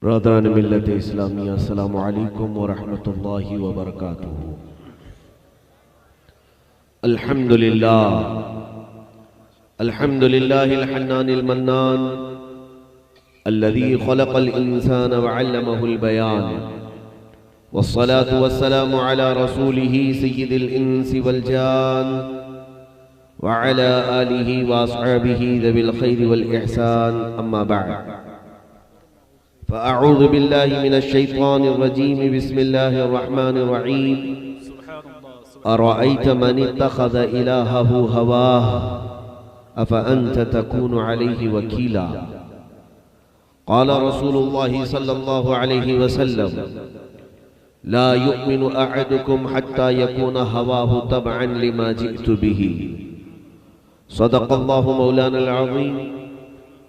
Brethren मिल्लत इस्लामिया अस्सलामु अलैकुम व रहमतुल्लाहि व बरकातुहू। अल्हम्दुलिल्लाह अल्हम्दुलिल्लाहिल हन्नानिल मन्नान अल्लज़ी खलक़ल इंसान व अल्लमहुल बयान वस्सलातु वस्सलामु अला रसूलिही सय्यिदिल इंसी वल जान व अला आलिही व अस्हाबिही ज़विल खैरि वल इहसान। अम्मा बअद फ़अऊज़ु बिल्लाहि मिनश शैतानिर रजीम। बिस्मिल्लाहिर रहमानिर रहीम। अरअयत मन इत्तख़ज़ इलाहहु हवाह अफ़अन्त तकूनु अलैहि वकीला। क़ाल रसूलुल्लाहि सल्लल्लाहु अलैहि वसल्लम ला युमिनु अहदुकुम हत्ता यकून हवाहु तबअन लिमा जिअतु बिही। सदक़ल्लाहु मौलानल अज़ीम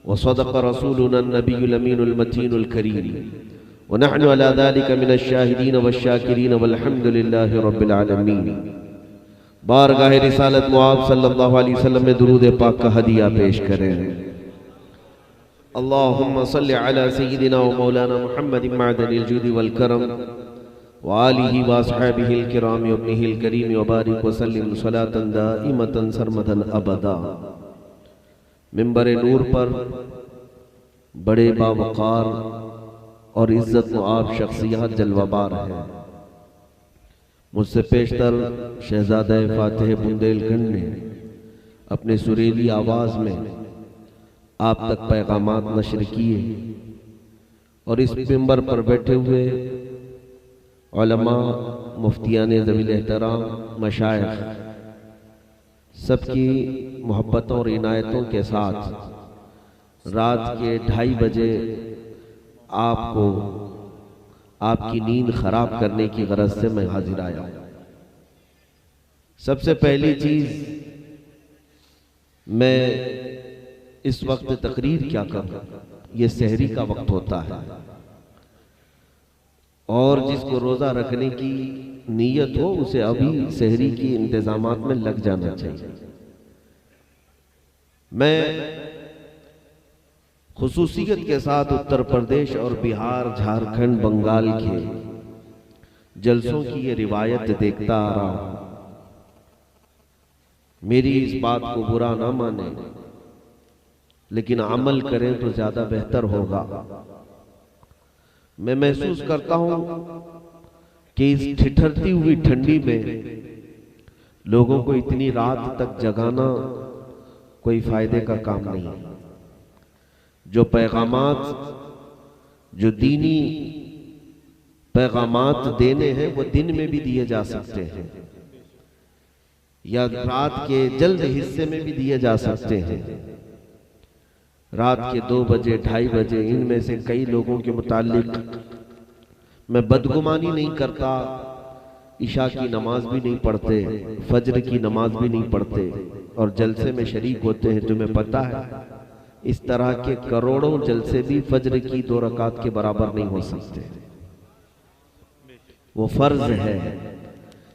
व सदक़ रसूलुना नबियुल अमीनुल मतीनुल करीम व नहनु अला ज़ालिका मिनश शाहिदीन वश्शाकिरीन वल्हम्दुलिल्लाहि रब्बिल आलमीन। बारगाह रिसालत मुआब सल्लल्लाहु अलैहि वसल्लम में दुरूद पाक का हदिया पेश करें। अल्लाहुम्मा सल्लि अला सय्यिदिना व मौलाना मुहम्मदिन मअदनिल जूदि वल करम व आलिहि व अस्हाबिहिल किराम व इब्निहिल करीम व बारिक व सल्लिम सलातन दाइमतन सरमदन अबदा। मिंबर नूर पर बड़े बावकार और इज्जत मुआब शख्सियत जलवाबार है। मुझसे पेशतर शहजादा फातिह बुंदेलखंड ने अपने सुरीली आवाज में आप तक पैगामात नशर किए और इस मिंबर पर बैठे हुए उलमा, मुफ्तियान ज़वील एहतराम, मशाइख सबकी मोहब्बतों और इनायतों के साथ रात के 2:30 बजे आपको आपकी नींद खराब करने की गरज से मैं हाजिर आया। सबसे पहली चीज, मैं इस वक्त तकरीर क्या करूं, ये सहरी का वक्त होता है और जिसको रोजा रखने की नीयत हो उसे अभी सहरी की इंतजामात में लग जाना चाहिए। मैं खुसूसियत के साथ उत्तर प्रदेश और बिहार, झारखंड, बंगाल के जलसों की ये रिवायत देखता आ रहा हूं। मेरी इस बात को बुरा ना माने, लेकिन अमल करें तो ज्यादा बेहतर होगा। मैं महसूस करता हूं कि इस ठिठुरती हुई ठंडी में लोगों को इतनी रात तक जगाना कोई फायदे का काम नहीं। जो पैगामात, जो दीनी पैगामात देने हैं वो दिन में भी दिए जा सकते हैं या रात के जल्द हिस्से में भी दिए जा सकते हैं। रात के 2 बजे, 2:30 बजे, इनमें से कई लोगों के मुतालिक मैं बदगुमानी नहीं करता, इशा की नमाज भी नहीं पढ़ते, फज्र की नमाज भी नहीं पढ़ते और जलसे में शरीक होते हैं। तुम्हें पता है इस तरह के करोड़ों जलसे भी फज्र की 2 रकात के बराबर नहीं हो सकते। वो फर्ज है,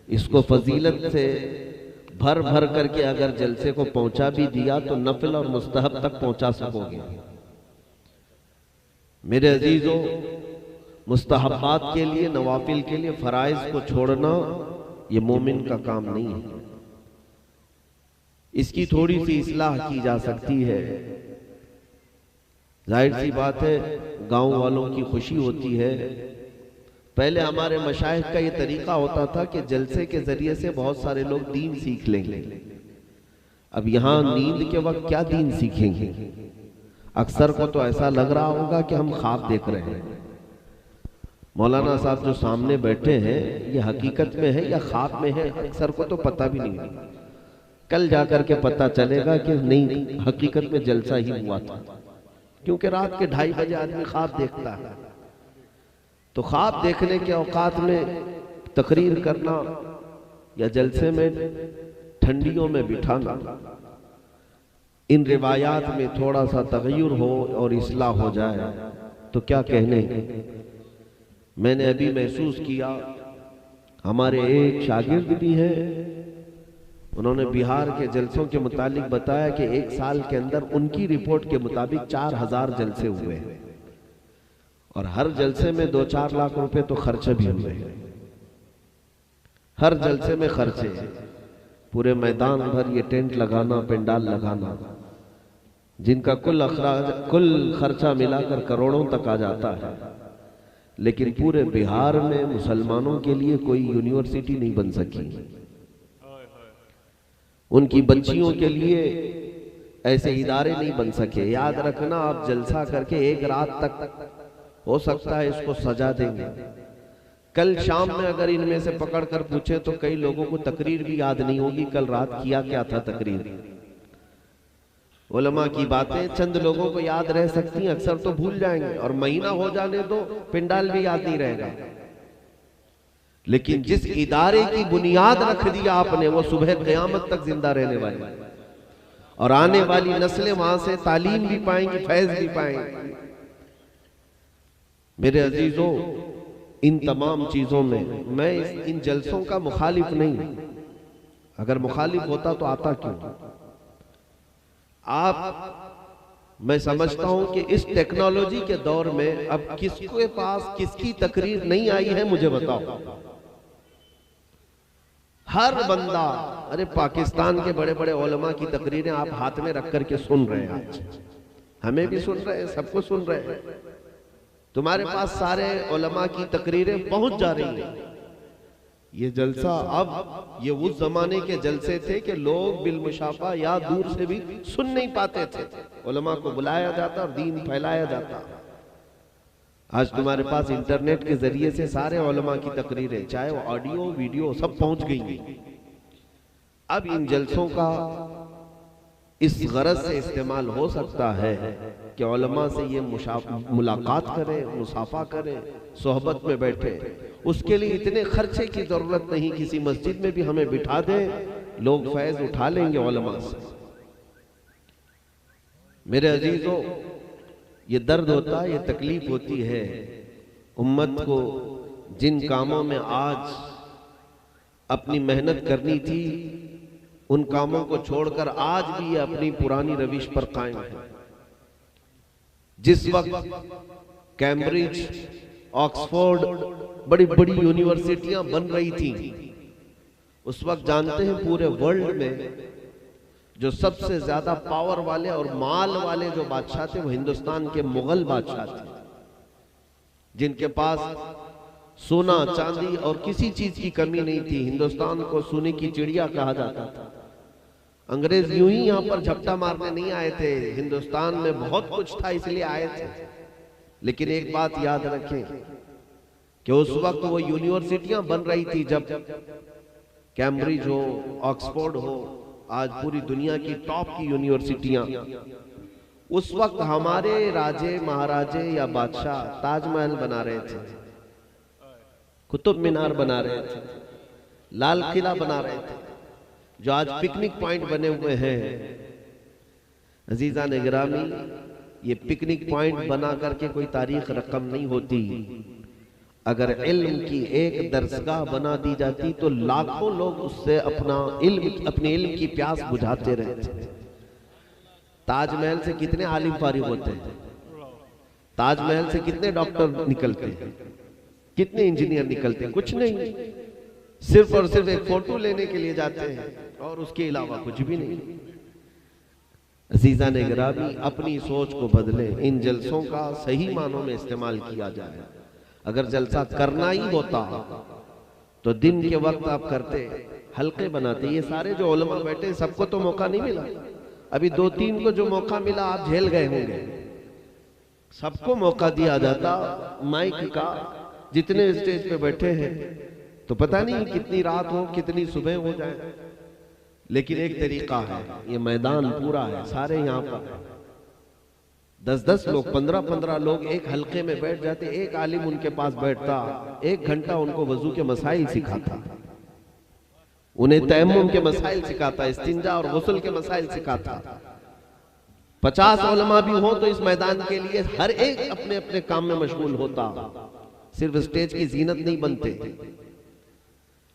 इसको फजीलत से भर भर करके अगर जलसे को पहुंचा भी दिया तो नफिल और मुस्तहब तक पहुंचा सकोगे। मेरे अजीजों, मुस्तहबात के लिए, नवाफिल के लिए फराइज को छोड़ना ये मोमिन का काम नहीं है। इसकी थोड़ी सी इस्लाह की जा सकती है। जाहिर सी बात है, गांव वालों की खुशी होती है। पहले हमारे मशाइख का ये तरीका होता था कि जलसे के जरिए से बहुत सारे लोग दीन सीख लेंगे। अब यहां नींद के वक्त क्या दीन सीखेंगे? अक्सर को तो ऐसा लग रहा होगा कि हम ख्वाब देख रहे हैं। मौलाना साहब जो सामने बैठे हैं ये हकीकत में है या ख्वाब में है, अक्सर को तो पता भी नहीं। कल जाकर के पता चलेगा कि नहीं, हकीकत में जलसा ही हुआ था, क्योंकि रात के 2:30 बजे आदमी ख्वाब देखता है। तो ख्वाब देखने के औकात में तकरीर करना या जलसे में ठंडियों में बिठाना, इन रिवायात में थोड़ा सा तगय्युर हो और इस्लाह हो जाए तो क्या कहने। मैंने अभी महसूस किया, हमारे एक शागिर्द भी हैं, उन्होंने बिहार के जलसों के मुतालिक बताया कि 1 साल के अंदर उनकी रिपोर्ट के मुताबिक 4000 जलसे हुए हैं और हर जलसे में 2-4 लाख रुपए तो खर्चे भी हुए हैं। हर जलसे में खर्चे, पूरे मैदान भर ये टेंट लगाना, पंडाल लगाना, जिनका कुल खर्चा मिलाकर करोड़ों तक आ जाता है। लेकिन पूरे बिहार में मुसलमानों के लिए कोई यूनिवर्सिटी नहीं बन सकी। उनकी बच्चियों के लिए ऐसे इदारे नहीं बन सके। याद रखना, आप जलसा करके एक रात तक हो सकता है इसको सजा देंगे। कल शाम में अगर इनमें से पकड़ कर पूछे तो कई लोगों को तकरीर भी याद नहीं होगी कल रात किया क्या था तकरीर। उलमा की बातें चंद लोगों को याद रह सकती हैं, अक्सर तो भूल जाएंगे, और महीना हो जाने तो पिंडाल भी याद नहीं रहेगा। लेकिन जिस इदारे की बुनियाद रख दी आपने, वो सुबह क़यामत तक जिंदा रहने वाली, और आने वाली नस्लें वहां से तालीम भी पाएंगी, फैज भी पाएंगी। मेरे अजीजों, इन तमाम चीजों में मैं इन जलसों का मुखालिफ नहीं। अगर मुखालिफ होता तो आता क्यों? मैं समझता हूं कि इस टेक्नोलॉजी के दौर में अब किसके पास किसकी तकरीर नहीं आई है, मुझे बताओ। हर बंदा, अरे पाकिस्तान के बड़े बड़े उलमा की तकरीरें आप हाथ में रख करके सुन रहे हैं, आज हमें भी सुन रहे हैं, सबको सुन रहे हैं। तुम्हारे पास सारे उलमा की तकरीरें पहुंच जा रही हैं। ये जलसा अब, ये उस जमाने के जलसे थे कि लोग बिलमुशाफा या दूर से भी सुन नहीं पाते थे। उलमा को बुलाया जाता और दीन फैलाया जाता। आज तुम्हारे पास इंटरनेट के जरिए से सारे उलमा की तकरीरें, चाहे वो ऑडियो वीडियो, सब पहुंच गई हैं। अब इन जलसों का इस गरज से इस्तेमाल हो सकता है कि उलमा से ये मुलाकात करें, मुसाफा करें, सोहबत में बैठे। उसके लिए इतने खर्चे की जरूरत नहीं, किसी मस्जिद में भी हमें बिठा दें, लोग फैज उठा लेंगे उलमा से। मेरे अजीजों, ये दर्द होता है, ये तकलीफ होती है उम्मत को, जिन कामों में आज अपनी मेहनत करनी थी, उन कामों को छोड़कर आज भी ये अपनी पुरानी रविश पर कायम है। जिस वक्त कैम्ब्रिज, ऑक्सफोर्ड, बड़ी बड़ी यूनिवर्सिटियां बन रही थी, उस वक्त जानते हैं पूरे वर्ल्ड में जो सबसे ज्यादा पावर वाले और माल वाले जो बादशाह थे, वो हिंदुस्तान के मुगल बादशाह थे, जिनके पास सोना चांदी और किसी चीज की कमी नहीं थी। हिंदुस्तान को सोने की चिड़िया कहा जाता था। अंग्रेज यूं ही यहां पर झपटा मारने नहीं आए थे, हिंदुस्तान में बहुत कुछ था इसलिए आए थे। लेकिन एक बात याद रखें कि उस वक्त वो यूनिवर्सिटियां बन रही थी, जब कैम्ब्रिज हो, ऑक्सफोर्ड हो, आज पूरी दुनिया की टॉप की यूनिवर्सिटियां, उस वक्त हमारे राजे महाराजे या बादशाह ताजमहल बना रहे थे, कुतुब मीनार बना रहे थे, लाल किला बना रहे थे, जो आज पिकनिक पॉइंट बने हुए हैं। अजीजा ने गिरामी, ये पिकनिक पॉइंट बना करके कोई तारीख रकम नहीं होती। अगर इल्म की एक दरसगाह बना दी जाती तो लाखों लोग उससे अपने इल्म की प्यास बुझाते रहते। ताजमहल से कितने आलिम फारिग होते हैं, ताजमहल से कितने डॉक्टर निकलते हैं, कितने इंजीनियर निकलते हैं? कुछ नहीं, सिर्फ और सिर्फ एक फोटो लेने के लिए जाते हैं और उसके अलावा कुछ भी नहीं। अजीजा ने गिरामी, अपनी सोच को बदले, इन जलसों का सही मानों में इस्तेमाल किया जाए। अगर जलसा करना ही होता तो दिन के वक्त आप करते, हल्के बनाते। ये सारे जो उलमा बैठे, सबको तो मौका नहीं मिला। अभी 2-3 को जो मौका मिला आप झेल गए होंगे। सबको मौका दिया जाता माइक का, जितने स्टेज पे बैठे हैं, तो पता नहीं कितनी रात हो, कितनी सुबह हो जाए। लेकिन एक तरीका है, ये मैदान पूरा है, सारे यहाँ पर 10-10 लोग, 15-15 लोग एक हल्के में बैठ जाते। एक आलिम उनके पास बैठता, 1 घंटा उनको वजू के मसाइल सिखाता, उन्हें तयम्मुम के मसाइल सिखाता, इस्तिंजा और गुस्ल के मसाइल सिखाता। 50 उलमा भी हो तो इस मैदान के लिए हर एक अपने अपने काम में मशगूल होता, सिर्फ स्टेज की जीनत नहीं बनते।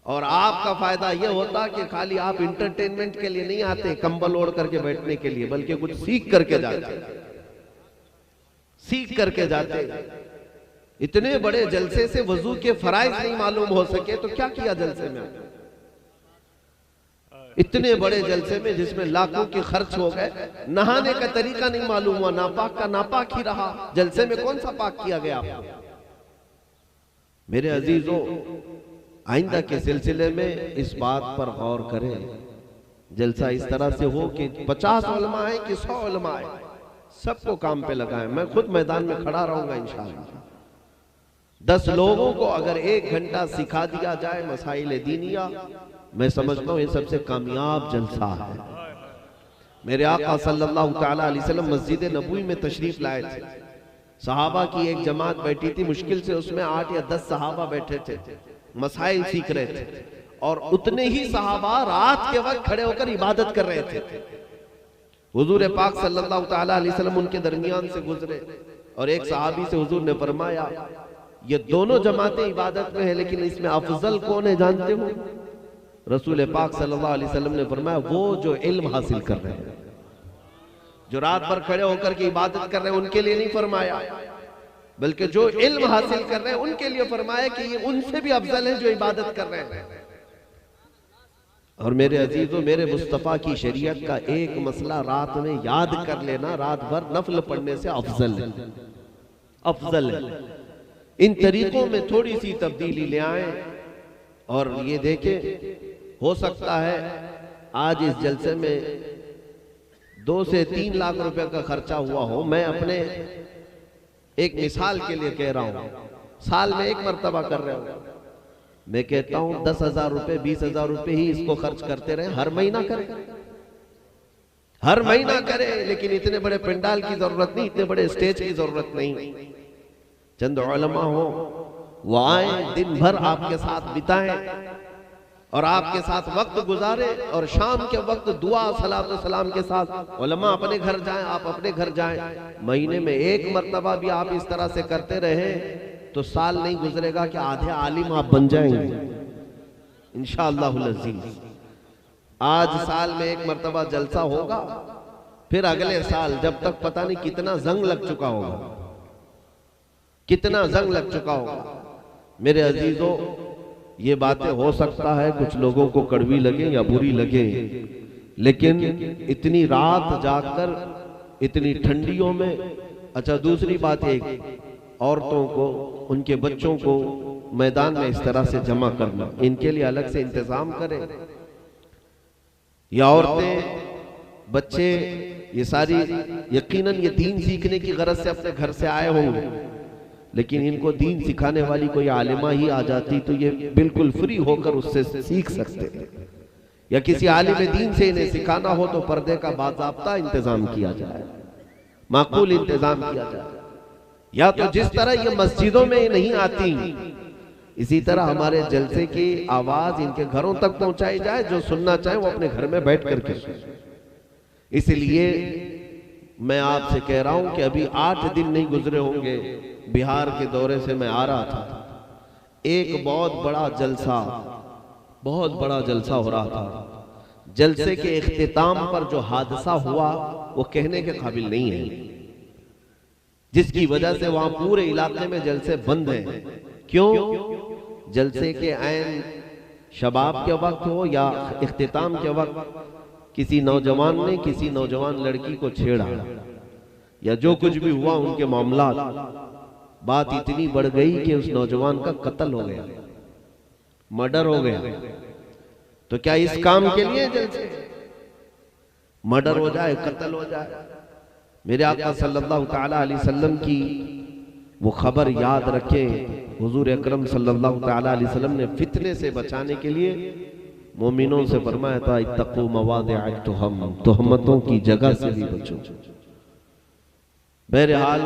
और आपका फायदा यह होता कि खाली आप इंटरटेनमेंट के लिए नहीं आते, कंबल ओढ़ करके बैठने के लिए, बल्कि कुछ सीख करके जाते, सीख करके जाते। इतने बड़े जलसे से वजू के फराइज नहीं मालूम हो सके तो क्या किया जलसे में? इतने बड़े जलसे में जिसमें लाखों के खर्च हो गए, नहाने का तरीका नहीं मालूम हुआ, नापाक का नापाक ही रहा। जलसे में कौन सा पाक किया गया आपको? मेरे अजीजों, आइंदा के सिलसिले में इस बात पर गौर करें। जलसा इस तरह से हो कि 50 उलमा है कि 100 उलमा है, सबको काम पे लगाएं। मैं खुद मैदान में खड़ा रहूंगा इंशाअल्लाह। 10 लोगों को अगर 1 घंटा सिखा दिया जाए मसाइल दीनिया, मैं समझता हूं ये सबसे कामयाब जलसा है। मेरे आका सल्लल्लाहु तआला अलैहि वसल्लम मस्जिद नबवी में तशरीफ लाए थे। सहाबा की एक जमात बैठी थी, मुश्किल से उसमें 8 या 10 सहाबा बैठे थे, मसाइल सीख रहे थे। और उतने ही सहाबा रात के वक्त खड़े होकर इबादत कर रहे थे। हुजूर पाक सल्लल्लाहु तआला अलैहि वसल्लम उनके दरमियान से गुजरे और एक सहाबी से हुजूर ने फरमाया, ये दोनों जमातें इबादत में है, लेकिन इसमें अफजल कौन है जानते हो? रसूल पाक सल्लल्लाहु अलैहि वसल्लम ने फरमाया, वो जो इल्म हासिल कर रहे हैं, जो रात भर खड़े होकर के इबादत कर रहे हैं, उनके लिए नहीं फरमाया, बल्कि जो इल्म हासिल कर रहे हैं उनके लिए फरमाया कि ये उनसे भी अफजल है जो इबादत कर रहे हैं। और मेरे अजीजों, मेरे मुस्तफ़ा की शरीयत का एक मसला रात में याद कर लेना, रात भर नफल पढ़ने से अफजल है, अफजल है। इन तरीकों में थोड़ी सी तब्दीली ले आए और ये देखें, हो सकता है आज इस जलसे में 2 से 3 लाख रुपए का खर्चा हुआ हो। मैं अपने एक मिसाल के लिए कह रहा हूं, साल में 1 मरतबा कर रहे हो। मैं कहता हूं 10,000 रुपए 20,000 रुपए ही इसको खर्च करते रहे, हर महीना करें, हर महीना करें। लेकिन इतने बड़े पंडाल की जरूरत नहीं, इतने बड़े स्टेज की जरूरत नहीं। चंद उलमा हो वो आए, दिन भर आपके साथ बिताएं और आपके साथ वक्त गुजारे, और शाम के वक्त दुआ सलातो सलाम के साथ उलमा अपने घर जाएं, आप अपने घर जाएं। महीने में 1 मरतबा भी आप इस तरह से करते रहे तो साल नहीं गुजरेगा कि आधे आलिम आप बन जाएंगे इंशाअल्लाहुल अज़ीज़। आज साल में 1 मरतबा जलसा होगा, फिर अगले साल जब तक पता नहीं कितना जंग लग चुका होगा, कितना जंग लग चुका होगा। मेरे अजीजों, ये बातें हो सकता है कुछ लोगों को कड़वी लगे या बुरी लगे, लेकिन इतनी रात जागकर इतनी ठंडियों में, अच्छा दूसरी बात, एक औरतों को, उनके बच्चों को मैदान में इस तरह से जमा करना, इनके लिए अलग से इंतजाम करें। या औरतें, बच्चे, ये सारी यकीनन ये दीन सीखने की गरज से अपने घर से आए होंगे, लेकिन इनको दीन सिखाने वाली कोई आलिमा ही आ जाती तो ये बिल्कुल फ्री होकर उससे सीख सकते। या किसी आलिम दीन से इन्हें सिखाना हो तो पर्दे का बाज़ाब्ता इंतजाम किया जाए, माकूल इंतजाम किया जाए। या तो जिस तरह ये मस्जिदों में नहीं आती, इसी तरह हमारे जलसे की आवाज इनके घरों तक पहुंचाई जाए। जो सुनना चाहे वो अपने घर में बैठ करके सुने। इसलिए मैं आपसे कह रहा हूं कि अभी 8 दिन नहीं गुजरे होंगे, बिहार के दौरे से मैं आ रहा था, एक बहुत बड़ा जलसा हो रहा था। जलसे के इख्तिताम पर जो हादसा हुआ वो कहने के काबिल नहीं है, जिसकी वजह से वहां पूरे इलाके में जलसे बंद हैं। क्यों? जलसे के ऐन शबाब के वक्त हो या इख्तिताम के वक्त किसी नौजवान ने किसी नौजवान लड़की को छेड़ा, या जो कुछ भी हुआ उनके मामला, बात इतनी बढ़ गई कि उस नौजवान का कत्ल हो गया, मर्डर हो गया। तो क्या इस काम के लिए जलसे? मर्डर हो जाए, कत्ल हो जाए। मेरे आका सल्लल्लाहु तआला अलैहि वसल्लम की वो खबर याद रखें। हुजूर अकरम सल्लल्लाहु तआला अलैहि वसल्लम ने फितने से बचाने के लिए मोमिनों से फरमाया था, इत्तक़ू मवादिअत तुहम, तुहमतों की जगह से भी बचो। बहरहाल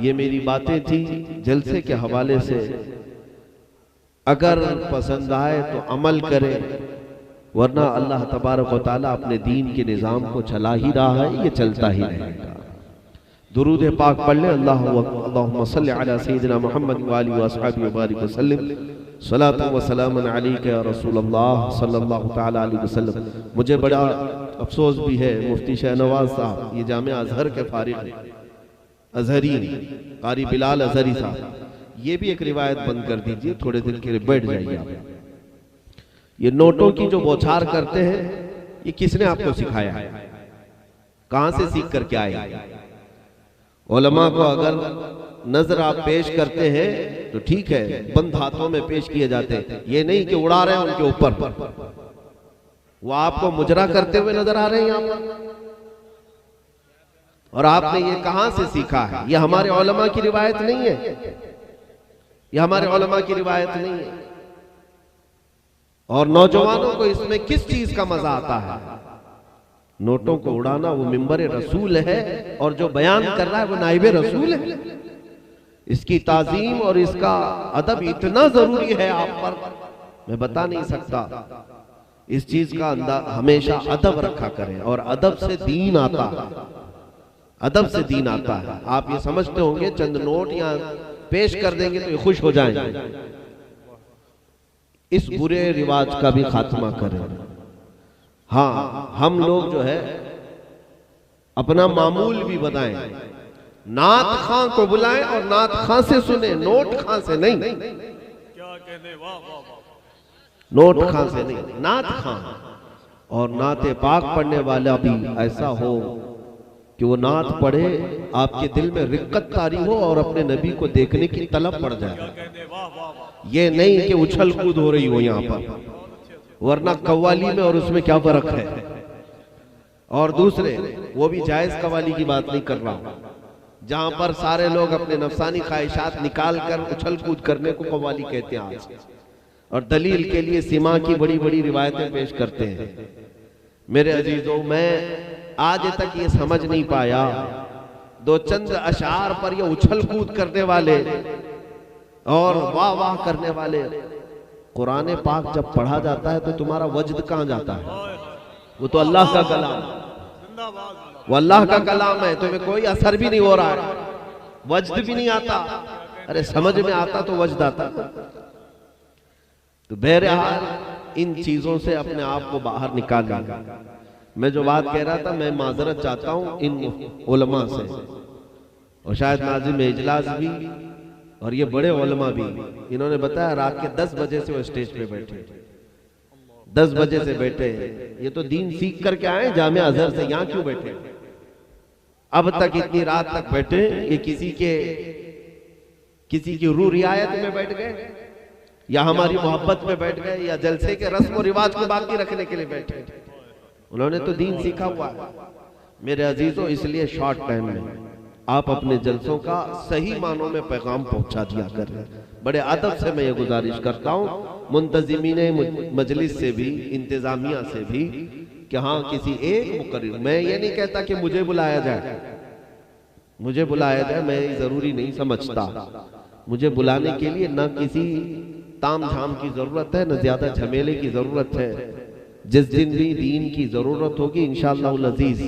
ये मेरी बातें थी जलसे के हवाले से। अगर पसंद आए तो अमल करें, वरना अल्लाह तबारक व तआला अपने दीन के निज़ाम को चला ही रहा है, ये चलता ही रहेगा। दुरूद पाक पढ़ लें। अल्लाहुम्मा सल्लि अला सय्यिदिना मुहम्मद व आलिहि व अस्हाबिहि व बारिक वसल्लम। सलातु व सलामुन अलैका या रसूलल्लाह सल्लल्लाहु तआला अलैहि वसल्लम। मुझे बड़ा अफसोस भी है, मुफ्ती शाहनवाज साहब ये जामिया अजहर के फारिग हैं, अजहरी कारी बिलाल अजहरी साहब, ये भी एक रिवायत बंद कर दीजिए, थोड़े दिन के लिए बैठ जाइए आप। ये नोटों की जो बौछार करते हैं, ये किसने आपको सिखाया है? कहां से सीख करके आए? उलमा को अगर नजर आप पेश करते हैं तो ठीक है, बंद हाथों में पेश किए जाते हैं। ये नहीं कि उड़ा रहे हैं उनके ऊपर, वो आपको मुजरा करते हुए नजर आ रहे हैं यहाँ पर। और आपने ये कहां से सीखा है? ये हमारे उलमा की रिवायत नहीं है, ये हमारे उलमा की रिवायत नहीं है। और नौजवानों को इसमें किस चीज का मजा आता है? नोटों को उड़ाना। वो मिंबर रसूल है और जो बयान कर रहा है वो नाइबे रसूल है। इसकी ताजीम और इसका अदब इतना जरूरी है आप पर, मैं बता नहीं सकता। इस चीज का हमेशा अदब रखा करें, और अदब से दीन आता है, अदब से दीन आता है। आप ये समझते होंगे चंद नोट या पेश कर देंगे तो ये खुश हो जाएंगे। इस बुरे रिवाज का भी खात्मा करें। हाँ, हम लोग जो है अपना मामूल भी बनाएं, नात खां को बुलाएं और नात खां से सुने, नोट खां से नहीं। क्या कहने, वाह वाह वाह। नोट खां से नहीं, नात खां। और नाते पाक पढ़ने वाला भी ऐसा हो कि वो नात पढ़े, आपके दिल में रिक्कत तारी हो और अपने नबी को देखने की तलब पड़ जाए। ये नहीं कि उछल कूद हो रही हो यहाँ पर, वरना कव्वाली में और उसमें क्या फर्क है। और दूसरे, वो भी जायज कव्वाली की बात नहीं कर रहा हूं, जहां पर सारे लोग अपने नफसानी ख्वाहिशात निकाल कर उछल कूद करने को कव्वाली कहते हैं आज, और दलील के लिए सिमा की बड़ी बड़ी रिवायतें पेश करते हैं। मेरे अजीजों, मैं आज तक ये समझ नहीं पाया, दो चंद अशार पर ये उछल कूद करने वाले और वाह वाह करने वाले, कुरान पाक जब पढ़ा जाता है तो तुम्हारा वजद कहां जाता है? वो तो अल्लाह का कलाम, वो अल्लाह का कलाम है, तुम्हें कोई असर भी नहीं हो रहा है, वजद भी नहीं आता। अरे समझ में आता तो वजद आता। तो बहरहाल इन चीजों से अपने आप को बाहर निकालिए। मैं जो बात कह रहा था, मैं माजरत चाहता हूं इन उलमा से, और शायद नाज़िम इजलास भी और ये बड़े उलमा भी। इन्होंने बताया रात के 10 बजे से वो स्टेज पे बैठे, 10 बजे से बैठे। ये तो दीन सीख करके आए जामिया अजहर से, यहाँ क्यों बैठे? अब तक इतनी रात तक बैठे, ये किसी की रूह रियायत में बैठ गए, या हमारी मोहब्बत में बैठ गए, या जलसे के रस्म और रिवाज को बाकी रखने के लिए बैठे? उन्होंने तो दीन सीखा हुआ है। मेरे अजीजों, इसलिए शॉर्ट टाइम में आप अपने जलसों का सही मानों में पैगाम पहुंचा दिया करें। बड़े अदब से मैं ये गुजारिश करता हूं मुंतजिमीन मजलिस से भी, इंतजामिया से भी, कि हाँ किसी एक मुकर्रिर, मैं ये नहीं कहता कि मुझे बुलाया जाए, मुझे बुलाया जाए मैं जरूरी नहीं समझता। मुझे बुलाने के लिए न किसी ताम झाम की जरूरत है, न ज्यादा झमेले की जरूरत है। जिस दिन भी दीन की जरूरत होगी इंशाअल्लाह अजीज,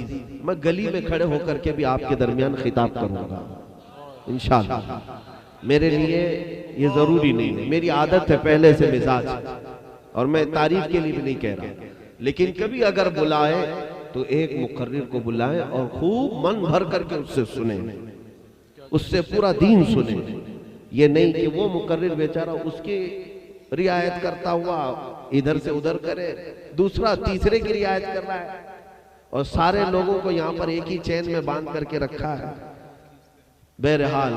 मैं गली में खड़े होकर के भी आपके दरमियान खिताब करूंगा इंशाअल्लाह। मेरे लिए ये जरूरी नहीं है, मेरी आदत है पहले से मिजाज, और मैं तारीफ के लिए भी नहीं कह रहा। लेकिन कभी अगर बुलाए तो एक मुकर्रिर को बुलाए और खूब मन भर करके उससे सुने, उससे पूरा दीन सुने। ये नहीं कि वो मुकर्रिर बेचारा उसकी रियायत करता हुआ इधर से उधर करे, दूसरा तीसरे की रियायत कर रहा है, और सारे लोगों को यहाँ पर एक ही चैन में बांध करके रखा है। बहरहाल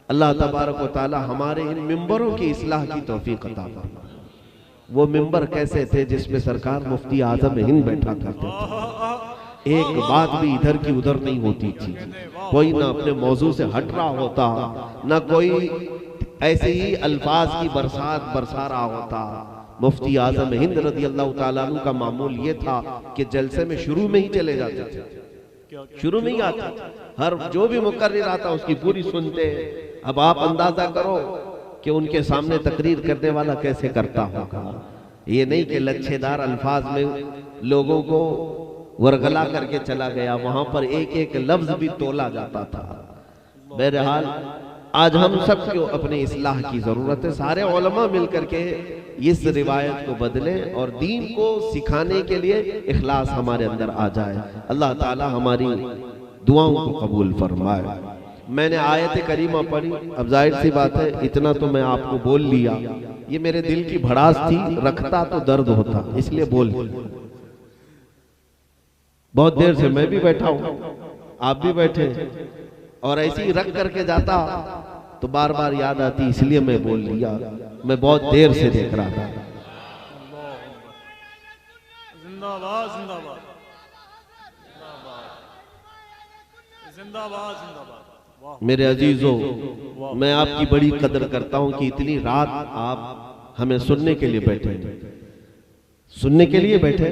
अल्लाह तबारक व तआला हमारे इन मिंबरों की इस्लाह की तौफीक अता फरमाए। वो मिंबर कैसे थे जिसमें सरकार मुफ्ती आजम हिंद बैठा करते थे, एक बात भी इधर की उधर नहीं होती थी, कोई ना अपने मौजू से हट रहा होता, ना कोई ऐसे ही अल्फाज की बरसात बरसा रहा होता। मुफ्ती आजम हिंद रज़ी अल्लाह तआला अन्हु का मामूल ये था कि जलसे में शुरू में ही चले जाते थे, शुरू में ही आता, हर जो भी मुकर्रिर आता उसकी पूरी सुनते। अब आप अंदाजा करो कि उनके सामने तकरीर करने वाला कैसे करता होगा। ये नहीं कि लच्छेदार अल्फाज में लोगों को वरगला करके चला गया, वहां पर एक एक लफ्ज भी तोला जाता था। बहरहाल आज हम सबको अपने इस्लाह की जरूरत है। सारे उलमा मिलकर के इस रिवायत को बदलें और दीन को सिखाने के लिए इखलास हमारे अंदर आ जाए। अल्लाह ताला हमारी दुआओं को कबूल फरमाए। मैंने आयत करीमा पढ़ी, अब जाहिर सी बात है इतना तो मैं आपको बोल लिया, ये मेरे दिल की भड़ास थी, रखता तो दर्द होता, इसलिए बोल। बहुत देर से मैं भी बैठा हूं, आप भी बैठे, और ऐसे ही रख करके जाता तो बार बार याद आती, इसलिए मैं बोल लिया। मैं बहुत देर से देख रहा था। जिंदाबाद जिंदाबाद जिंदाबाद जिंदाबाद। मेरे अजीजों, मैं आपकी बड़ी कदर करता हूं कि इतनी रात आप हमें सुनने के लिए बैठे, सुनने के लिए बैठे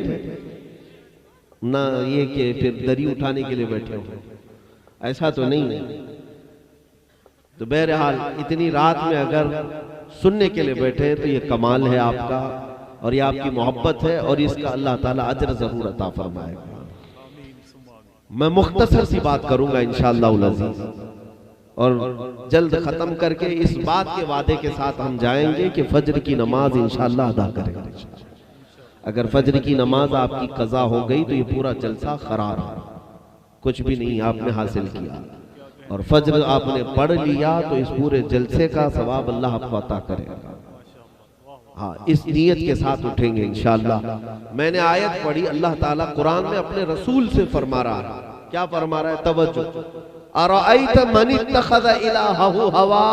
ना ये कि फिर दरी उठाने के लिए बैठे हो, ऐसा तो नहीं है। तो बहरहाल इतनी रात में अगर सुनने के लिए बैठे हैं तो ये कमाल है आपका, और ये आपकी मोहब्बत है, और इसका अल्लाह ताला अजर जरूर अता फरमाएगा। मैं मुख्तसर सी बात करूंगा इंशाअल्लाह अज़ीज़, और जल्द खत्म करके इस बात के वादे के साथ हम जाएंगे कि फज्र की नमाज इंशाअल्लाह अदा करेंगे। अगर फज्र की नमाज आपकी कज़ा हो गई तो ये पूरा जलसा खराब है, कुछ भी नहीं आपने हासिल किया। और फज्र आपने पढ़ लिया तो इस पूरे जलसे का सवाब अल्लाह आपको अता करेगा। हाँ, इस नीयत के साथ उठेंगे इंशाअल्लाह। मैंने आयत पढ़ी, अल्लाह ताला कुरान में अपने रसूल से फरमा रहा है, क्या फरमा रहा है? तवज्जो, अरअयत मन इत्तखज़ इलाहहु हवा।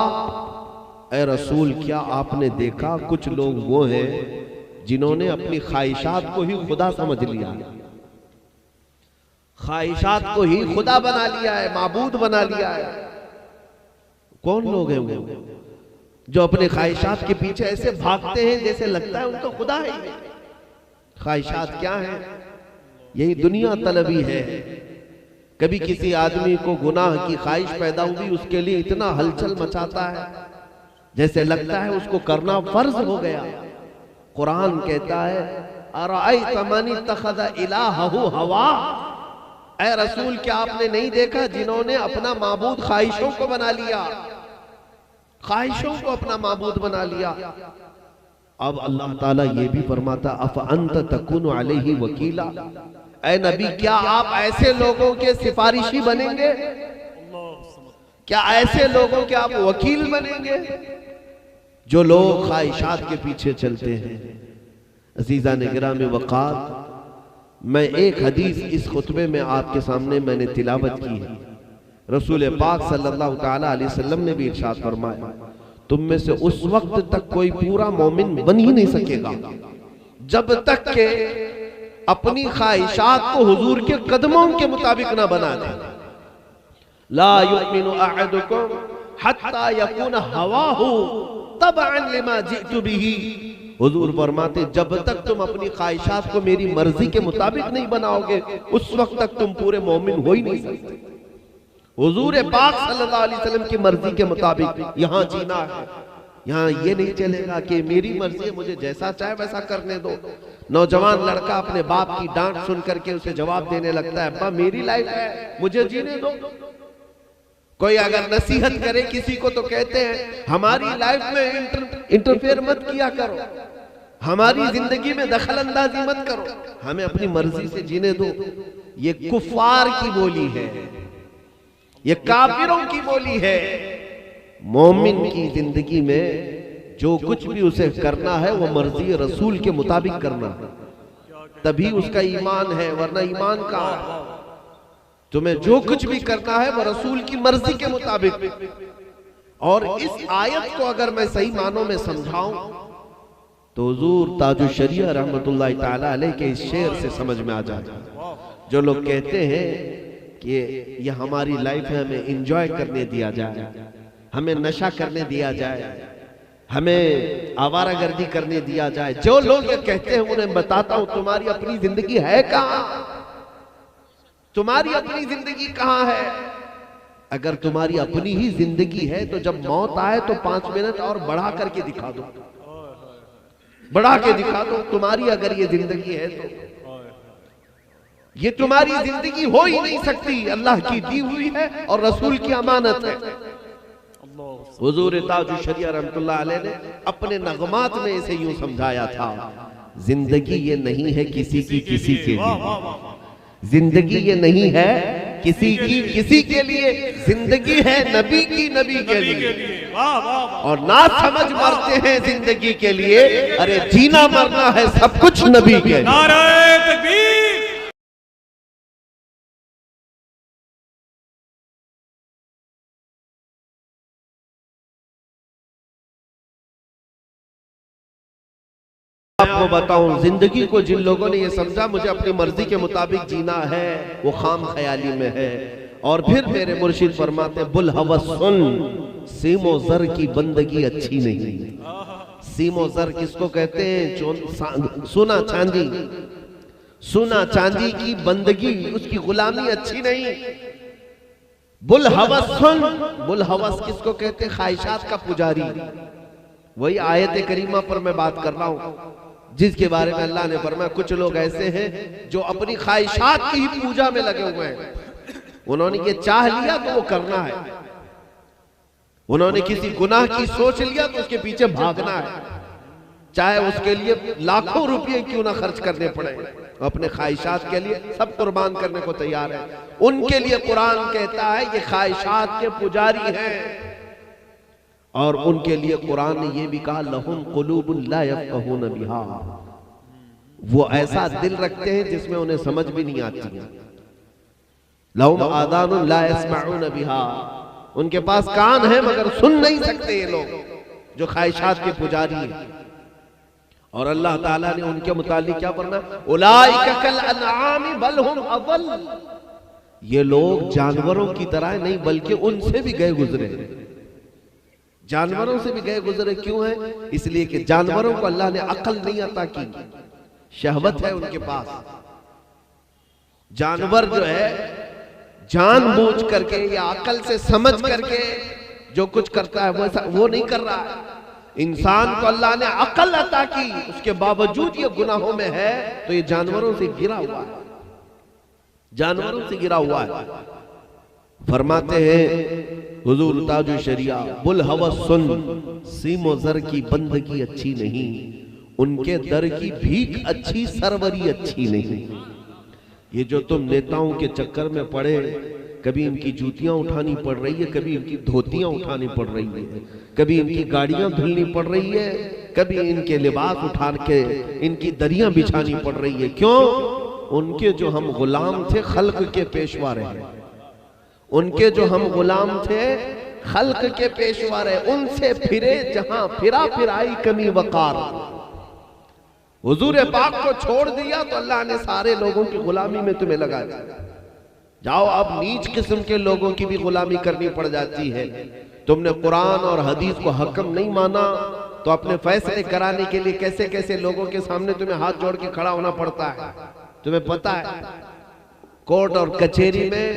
ऐ रसूल, क्या आपने देखा कुछ लोग वो हैं जिन्होंने अपनी ख्वाहिशात को ही खुदा समझ लिया है, ख्वाहिशात को ही खुदा बना लिया है, माबूद बना लिया है। कौन लोग हैं वो जो अपने ख्वाहिशात के पीछे ऐसे भागते हैं जैसे लगता है उनको खुदा है? ख्वाहिशात क्या है? यही दुनिया तलबी है। कभी किसी आदमी को गुनाह की ख्वाहिश पैदा हुई, उसके लिए इतना हलचल मचाता है जैसे लगता है उसको करना फर्ज हो गया। कुरान कहता है, अरअयत मन इत्तखज़ इलाहहु हवा। ऐ रसूल, क्या आपने नहीं देखा जिन्होंने अपना माबूद ख्वाहिशों को बना लिया, ख्वाहिशों को अपना माबूद बना लिया। अब अल्लाह ताला ये भी फरमाता, अफ अंत तकुनु अलैहि वकीला। ऐ नबी, क्या आप ऐसे लोगों के सिफारिशी बनेंगे? क्या ऐसे लोगों के आप वकील बनेंगे जो लोग ख्वाहिशात के पीछे चलते हैं? अजीजा ने गिरामी वक़ार, मैं एक हदीस इस खुतबे में आपके सामने मैंने तिलावत की है। रसूल पाक सल्लल्लाहु ताला अलैहि वसल्लम ने भी इरशाद फरमाया, तुम में से उस वक्त तक कोई पूरा मोमिन बन ही नहीं सकेगा जब तक के अपनी ख्वाहिशात को हुजूर के कदमों के मुताबिक ना बना दे। ला युमिनु अहदुकुम हत्ता यकून हवाहु तबअन लिमा जिअतु बिही। हुजूर फरमाते, जब तक तुम अपनी ख्वाहिशात को मेरी मर्जी के मुताबिक नहीं बनाओगे उस वक्त तक तुम पूरे मोमिन हो ही नहीं सकते। हुजूर पाक सल्लल्लाहु अलैहि वसल्लम की मर्जी के मुताबिक यहाँ जीना है। यहाँ ये नहीं चलेगा कि मेरी मर्जी है, मुझे जैसा चाहे वैसा करने दो। नौजवान लड़का अपने बाप की डांट सुन करके उसे जवाब देने लगता है, अब्बा मेरी लाइफ है, मुझे जीने दो। कोई अगर नसीहत करे किसी को तो कहते हैं हमारी लाइफ में इंटरफेयर मत किया करो, हमारी जिंदगी में दखल अंदाजी मत करो, हमें अपनी मर्जी से जीने दो। ये कुफार की बोली है, ये काफिरों की बोली है। मोमिन की जिंदगी में जो कुछ भी उसे करना है वो मर्जी रसूल के मुताबिक करना है, तभी उसका ईमान है, वरना ईमान कहाँ है? तुम्हें जो कुछ भी करना है वो रसूल की मर्जी के मुताबिक। और इस आयत को अगर मैं सही मानों में समझाऊं तो हुजूर ताजुश शरिया रहमतुल्लाह ताला अलैह के इस शेर से समझ में आ जाएगा। जो लोग कहते हैं कि ये हमारी लाइफ है, हमें एंजॉय करने दिया जाए, हमें नशा करने दिया जाए, हमें आवारागर्दी करने दिया जाए, जो लोग ये कहते हैं उन्हें बताता हूं, तुम्हारी अपनी जिंदगी है कहां? तुम्हारी अपनी जिंदगी कहां है? अगर तुम्हारी अपनी ही जिंदगी है तो जब मौत आए तो 5 मिनट और बढ़ा करके दिखा दो, बढ़ा के दिखा दो। तुम्हारी अगर ये जिंदगी है तो ये तुम्हारी जिंदगी हो ही नहीं सकती, अल्लाह की दी हुई है और रसूल की अमानत है। हुजूर ताजुश शरिया रहमतुल्लाह अलैह ने अपने नगमात में इसे यूं समझाया था, जिंदगी ये नहीं है किसी की किसी के लिए, जिंदगी ये नहीं है किसी के लिए जिंदगी है नबी की नबी के लिए। वाह वाह वाह। और ना समझ मरते हैं जिंदगी के लिए, अरे जीना मरना है सब कुछ नबी के लिए। नारे तकबीर। आपको बताऊं, जिंदगी को जिन लोगों ने ये समझा मुझे अपनी मर्जी के मुताबिक जीना है, वो खाम ख्याली में है। और फिर मेरे मुर्शिद फरमाते बुल हवस सुन, सीमो जर की बंदगी अच्छी नहीं। सीमो जर किसको कहते हैं? सोना चांदी। सोना चांदी की बंदगी, उसकी गुलामी अच्छी नहीं। बुल हवस सुन, बुल हवस किसको कहते हैं? ख्वाहिशात का पुजारी। वही आयत करीमा पर मैं बात कर रहा हूं, जिसके बारे में अल्लाह ने फरमाया कुछ लोग ऐसे हैं जो अपनी ख्वाहिशात की ही पूजा में लगे हुए हैं। उन्होंने ये चाह लिया तो वो करना है, उन्होंने किसी गुनाह की सोच लिया तो उसके पीछे भागना है, चाहे उसके लिए लाखों रुपए क्यों ना खर्च करने पड़े। अपने ख्वाहिशात के लिए सब कुर्बान करने को तैयार है। उनके लिए कुरान कहता है ये ख्वाहिशात के पुजारी हैं। और उनके लिए कुरान ने यह भी कहा लहुम कुलूबुन ला यफ़क़हून बिहा, वो ऐसा दिल रखते हैं जिसमें उन्हें समझ भी नहीं आती। लहुम आदानुन ला यस्मऊन बिहा, उनके पास कान है मगर सुन नहीं सकते ये लोग, जो ख्वाहिशात के पुजारी हैं। और अल्लाह ताला ने उनके मुतालिक क्या फरमाया? उलाइका कल अनआमी बल हुम अदल, ये लोग जानवरों की तरह नहीं बल्कि उनसे भी गए गुजरे, जानवरों से भी गए गुजरे। क्यों है? इसलिए कि जानवरों को अल्लाह ने अकल नहीं अता की, शहवत है उनके पास। जानवर जो है जानबूझ करके या अकल से समझ करके जो कुछ करता है वो नहीं कर रहा है। इंसान को अल्लाह ने अकल अता की, उसके बावजूद ये गुनाहों में है, तो ये जानवरों से गिरा हुआ है, जानवरों से गिरा हुआ है। फरमाते हैं हुजूर ताजु शरिया बुल हवस सुन, सीमो जर की बंदगी अच्छी नहीं, उनके दर की भीख अच्छी, सरवरी अच्छी नहीं। ये जो तुम नेताओं के चक्कर में पड़े, कभी इनकी जूतियां उठानी पड़ रही है, कभी इनकी धोतियां उठानी पड़ रही है, कभी इनकी गाड़ियां धुलनी पड़ रही है, कभी इनके लिबास उठा के इनकी दरियां बिछानी पड़ रही है। क्यों? उनके जो हम गुलाम थे खल्क के पेशवा रहे, उनके जो हम गुलाम थे खल्क के पेशवा रहे, उनसे फिरे जहां फिरा फिराई कमी वकार। हुजूर पाक को छोड़ दिया तो अल्लाह ने सारे लोगों की गुलामी में तुम्हें लगा दिया। जाओ अब नीच किस्म के लोगों की भी गुलामी करनी पड़ जाती है। तुमने कुरान और हदीस को हकम नहीं माना तो अपने फैसले कराने के लिए कैसे कैसे लोगों के सामने तुम्हें हाथ जोड़ के खड़ा होना पड़ता है। तुम्हें पता है कोर्ट और कचहरी में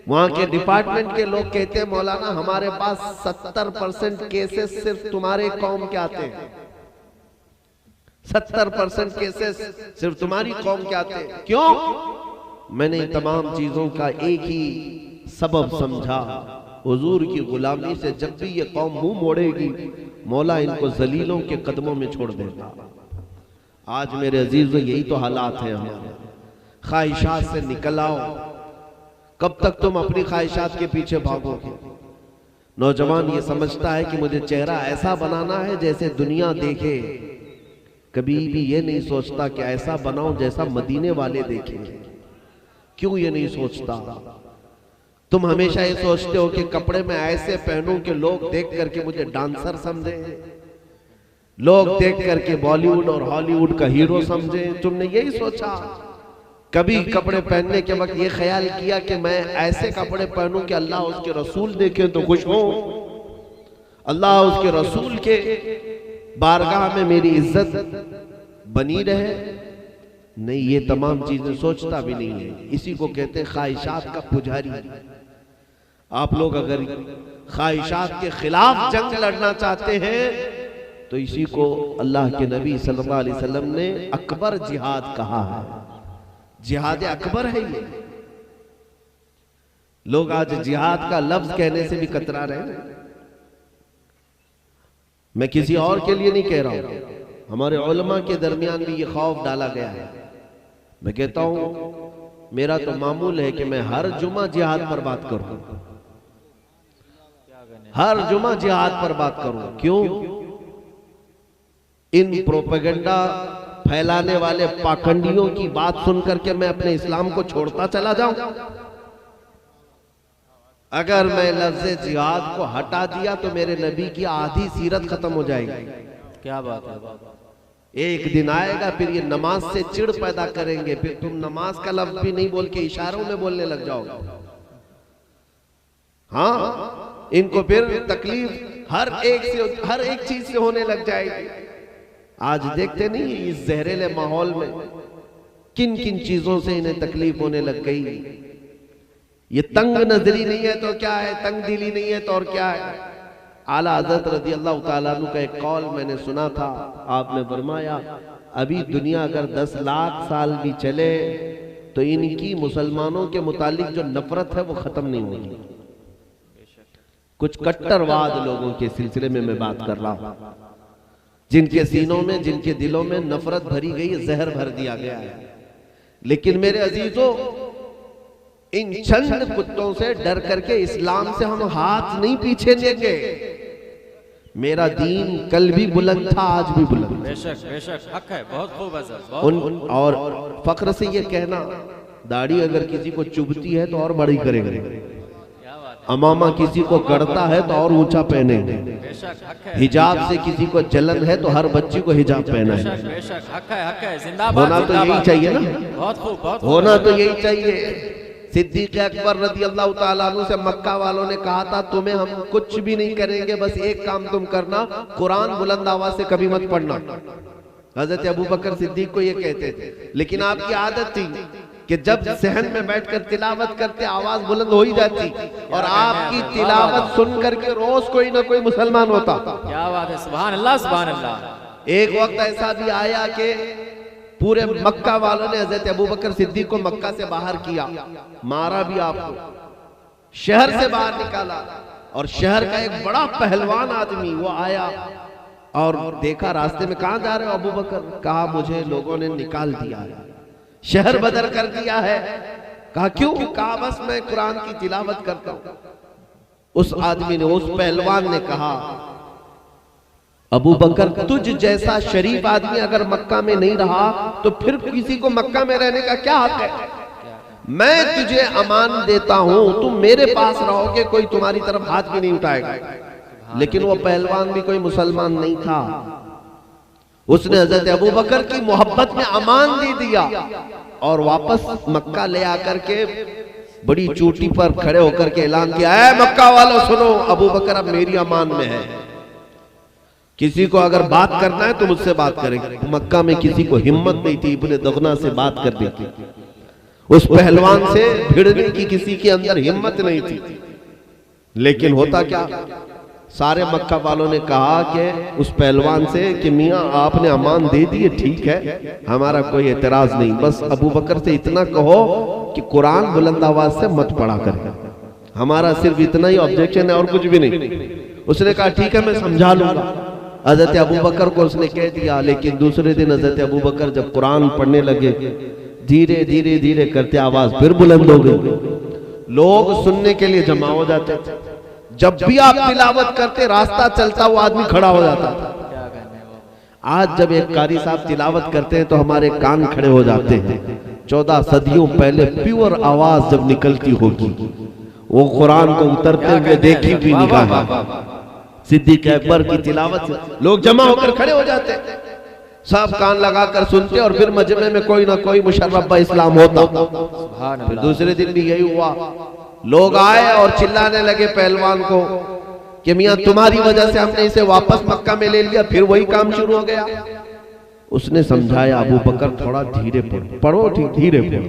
वहां के डिपार्टमेंट के लोग कहते हैं मौलाना हमारे पास 70% केसेस सिर्फ तुम्हारे कौम के आते हैं, 70% केसेस सिर्फ तुम्हारी कौम के आते हैं। क्यों? मैंने तमाम चीजों का एक ही सबब समझा, हुजूर की गुलामी से जब भी ये कौम मुंह मोड़ेगी मौला इनको जलीलों के कदमों में छोड़ देगा। आज मेरे अजीजों यही तो हालात हैं हमारे। ख्वाहिशात से निकल आओ। कब तक तुम अपनी ख्वाहिशात के पीछे भागोगे? नौजवान ये समझता है कि मुझे चेहरा ऐसा बनाना है जैसे दुनिया देखे, कभी भी ये नहीं सोचता कि ऐसा बनाओ जैसा मदीने वाले देखें। क्यों ये नहीं सोचता? तुम हमेशा ये सोचते हो कि कपड़े में ऐसे पहनूं कि लोग देख करके मुझे डांसर समझे, लोग देख करके बॉलीवुड और हॉलीवुड का हीरो समझे। तुमने यही सोचा? कभी कपड़े पहनने के वक्त ये ख्याल किया कि मैं ऐसे कपड़े पहनूं कि अल्लाह उसके रसूल देखे तो खुश हो, अल्लाह उसके रसूल के बारगाह में मेरी इज्जत बनी रहे? नहीं, ये तमाम चीजें सोचता भी नहीं है। इसी को कहते हैं ख्वाहिशात का पुजारी। आप लोग अगर ख्वाहिशात के खिलाफ जंग लड़ना चाहते हैं तो इसी को अल्लाह के नबी सल्लल्लाहु अलैहि वसल्लम ने अकबर जिहाद कहा है। जिहाद अकबर है ये। लोग आज जिहाद का लफ्ज कहने से भी कतरा रहे हैं। मैं किसी और के लिए नहीं कह रहा हूं, हमारे उलमा के दरमियान भी ये खौफ डाला गया है। मैं कहता हूं मेरा तो मामूल है कि मैं हर जुमा जिहाद पर बात करूं, हर जुमा जिहाद पर बात करूं। क्यों? इन प्रोपेगेंडा फैलाने वाले पाखंडियों की बात सुनकर के मैं अपने इस्लाम को छोड़ता चला जाऊं? अगर मैं लफ्ज़े जिहाद को हटा दिया तो मेरे नबी की आधी सीरत खत्म हो जाएगी। क्या बात है। एक दिन आएगा फिर ये नमाज से चिढ़ पैदा करेंगे, फिर तुम नमाज का लफ्ज भी नहीं बोल के इशारों में बोलने लग जाओगे। हाँ, इनको फिर तकलीफ हर एक चीज से होने लग जाएगी। आज देखते नहीं इस जहरीले माहौल में किन किन चीजों से इन्हें तकलीफ होने लग गई। ये तंग नजरी नहीं है तो क्या है, तंग दिली नहीं है तो और क्या है। आला हज़रत रज़ी अल्लाह ताला अन्हु का एक कौल मैंने सुना था, आपने फरमाया अभी दुनिया अगर 10 लाख साल भी चले तो इनकी मुसलमानों के मुतालिक जो नफरत है वो खत्म नहीं होगी। कुछ कट्टरवाद लोगों के सिलसिले में मैं बात कर रहा हूं, जिनके सीनों में, जिनके दिलों में नफरत भरी गई, जहर भर दिया गया है। लेकिन मेरे अजीजों, इन चंद कुत्तों से डर करके इस्लाम से हम हाथ नहीं पीछे देंगे। मेरा दीन कल भी बुलंद था, आज भी बुलंद। बेशक बेशक, हक है, बहुत खूब है सर। और फख्र से ये कहना, दाढ़ी अगर किसी को चुभती है तो और बड़ी करेंगे, अमामा किसी को गड़ता है तो और ऊंचा पहनेंगे, हिजाब से किसी को जलन है तो हर बच्ची को हिजाब पहना है। बेशक, हक है, हक है, जिंदाबाद। होना तो यही चाहिए ना, बहुत खूब, बहुत होना तो यही चाहिए। सिद्दीक अकबर रज़ी अल्लाह ताला अन्हु से मक्का वालों ने कहा था तुम्हें हम कुछ भी नहीं करेंगे, बस एक काम तुम करना, कुरान बुलंद आवाज से कभी मत पढ़ना। हजरत अबू बकर सिद्दीक को ये कहते थे, लेकिन आपकी आदत थी कि जब सहन में बैठकर तिलावत करते आवाज बुलंद हो ही जाती, और आपकी तिलावत सुन करके रोज कोई ना कोई मुसलमान होता। क्या बात है, सुभान अल्लाह, सुभान अल्लाह। एक वक्त ऐसा भी आया कि पूरे मक्का वालों ने हजरत अबू बकर सिद्दीक को मक्का से बाहर किया, मारा भी आपको, शहर से बाहर निकाला। और शहर का एक बड़ा पहलवान आदमी वो आया और देखा रास्ते में, कहां जा रहे हो अबू बकर? कहा मुझे लोगों ने निकाल दिया है, शहर बदर कर दिया है। कहा क्यों? कहा बस मैं कुरान की तिलावत करता हूं। उस आदमी ने, उस पहलवान ने कहा अबू बकर तुझ जैसा शरीफ आदमी अगर मक्का में नहीं रहा तो फिर किसी को मक्का में रहने का क्या हक है? मैं तुझे अमान देता हूं, तुम मेरे पास रहोगे, कोई तुम्हारी तरफ हाथ भी नहीं उठाएगा। लेकिन वो पहलवान भी कोई मुसलमान नहीं था, उसने हजरत अबू बकर की मोहब्बत में अमान दे दिया और वापस मक्का ले आकर के बड़ी चोटी पर खड़े होकर के ऐलान किया, ऐ मक्का वालों सुनो, अबू बकर अब मेरी अमान में है, किसी को अगर बात करना है तो मुझसे बात करेंगे। मक्का में किसी को हिम्मत नहीं थी इब्ने दगना से बात करने की, उस पहलवान से भिड़ने की किसी के अंदर हिम्मत नहीं थी। लेकिन होता क्या, सारे मक्का वालों ने कहा कि उस पहलवान से कि मियां आपने अमान दे दिए, ठीक है, हमारा कोई एतराज नहीं, बस अबू बकर से इतना कहो कि कुरान बुलंद आवाज से मत पढ़ा करें, हमारा सिर्फ इतना ही ऑब्जेक्शन है और कुछ भी नहीं। उसने कहा ठीक है, मैं समझा लूंगा। हजरत अबू बकर को उसने कह दिया। लेकिन दूसरे दिन हजरत अबू बकर जब कुरान पढ़ने लगे, धीरे धीरे धीरे करते आवाज फिर बुलंद हो गई, लोग सुनने के लिए जमा हो जाते थे। जब भी आप तिलावत करते रास्ता चलता वो आदमी खड़ा हो जाता था। आज जब एक कारी साहब तिलावत करते हैं तो हमारे कान खड़े हो जाते हैं। 14 सदियों पहले प्योर आवाज जब निकलती होगी, वो कुरान को उतरते हुए देखी भी निगाह, सिद्दीक अकबर की तिलावत से लोग जमा होकर खड़े हो जाते, सब कान लगाकर सुनते और फिर मजमे में कोई ना कोई मुशर्रफ इस्लाम होता। फिर दूसरे दिन भी यही हुआ, लोग आए और चिल्लाने लगे पहलवान को कि मियां तुम्हारी वजह से हमने इसे वापस मक्का में ले लिया। फिर वही काम शुरू हो गया। उसने समझाया अबू बकर थोड़ा धीरे पढ़ो, पढ़ो ठीक, धीरे पढ़ो।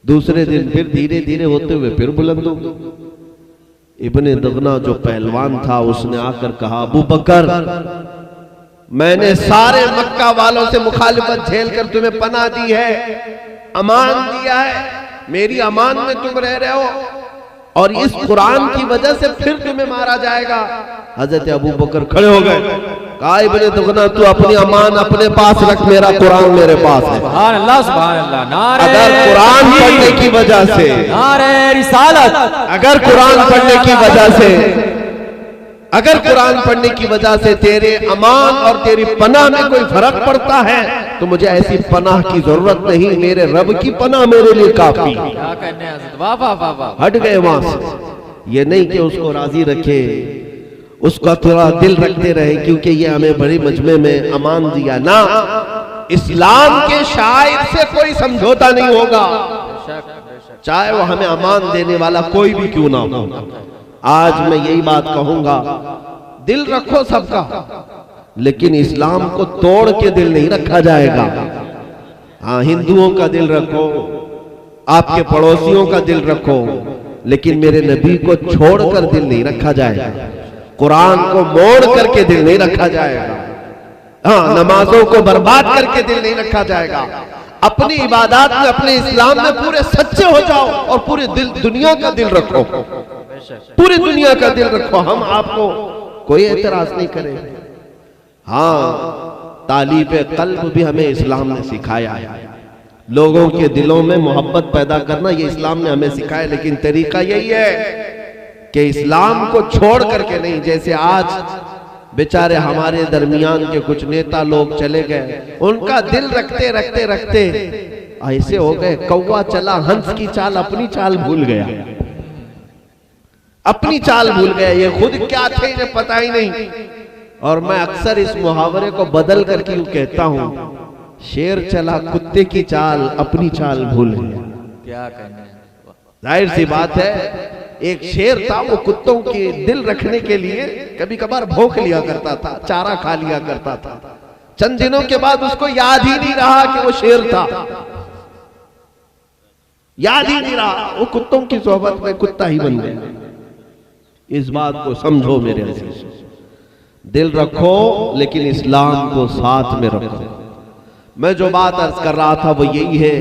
दूसरे दिन फिर धीरे धीरे होते हुए फिर बुलंद हो गई। इब्ने दगना जो पहलवान था उसने आकर कहा अबू बकर मैंने सारे मक्का वालों से मुखालिफत झेल कर तुम्हें पनाह दी है, अमान दिया है, मेरी अमान में तुम रह रहे हो और इस कुरान की वजह से फिर तुम्हें मारा जाएगा। हजरत अबू बकर खड़े हो गए, कहा इब्ने दुगना तू अपनी अमान अपने पास रख, मेरा कुरान मेरे पास है। सुभान अल्लाह सुभान अल्लाह। नारे अगर कुरान पढ़ने की वजह से, नारे रिसालत, अगर कुरान पढ़ने की वजह से, अगर कुरान पढ़ने की वजह से तेरे अमान और तेरी पनाह में कोई फर्क पड़ता है तो मुझे ऐसी पनाह की जरूरत नहीं, मेरे रब की पनाह मेरे लिए काफी। क्या कहने हैं हज़रत, वाह वाह वाह वाह। हट गए वहां से। ये नहीं कि उसको राजी रखे, उसका थोड़ा दिल रखते रहे क्योंकि ये हमें बड़ी मजमे में अमान दिया ना। इस्लाम के शायर से कोई समझौता नहीं होगा, चाहे वो हमें अमान देने वाला कोई भी क्यों ना हो। आज मैं यही बात कहूंगा, दिल रखो सबका, लेकिन इस्लाम को तोड़ के दिल नहीं रखा जाएगा। हाँ, हिंदुओं का दिल रखो, आपके पड़ोसियों का दिल रखो, लेकिन मेरे नबी को छोड़कर दिल नहीं रखा जाएगा, कुरान को मोड़ करके दिल नहीं रखा जाएगा। हाँ, नमाजों को बर्बाद करके दिल नहीं रखा जाएगा। अपनी इबादत में, अपने इस्लाम में पूरे सच्चे हो जाओ और पूरे दिल दुनिया का दिल रखो, पूरी दुनिया का दिल रखो। हम आपको कोई एतराज नहीं करे। हाँ, तालीब कल्ब भी हमें इस्लाम ने सिखाया है, लोगों के दिलों में मोहब्बत पैदा करना ये इस्लाम ने हमें सिखाया, लेकिन तरीका यही है कि इस्लाम को छोड़ करके नहीं। जैसे आज बेचारे हमारे दरमियान के कुछ नेता लोग चले गए, उनका दिल रखते रखते रखते ऐसे हो गए, कौवा चला हंस की चाल, अपनी चाल भूल गया, अपनी चाल भूल गया, ये खुद क्या थे इन्हें पता ही नहीं। और मैं अक्सर इस मुहावरे को बदल करके यूं कहता हूं, शेर चला कुत्ते की चाल, अपनी चाल भूल गया। क्या कहने हैं, जाहिर सी बात है, एक शेर था, वो कुत्तों के दिल रखने के लिए कभी कभार भौंक लिया करता था, चारा खा लिया करता था। चंद दिनों के बाद उसको याद ही नहीं रहा कि वो शेर था, याद ही नहीं रहा, वो कुत्तों की सोहबत में कुत्ता ही बन गया। इस बात को समझो मेरे अजीज, दिल रखो लेकिन इस्लाम को साथ में रखो। मैं जो बात अर्ज कर रहा था वो यही है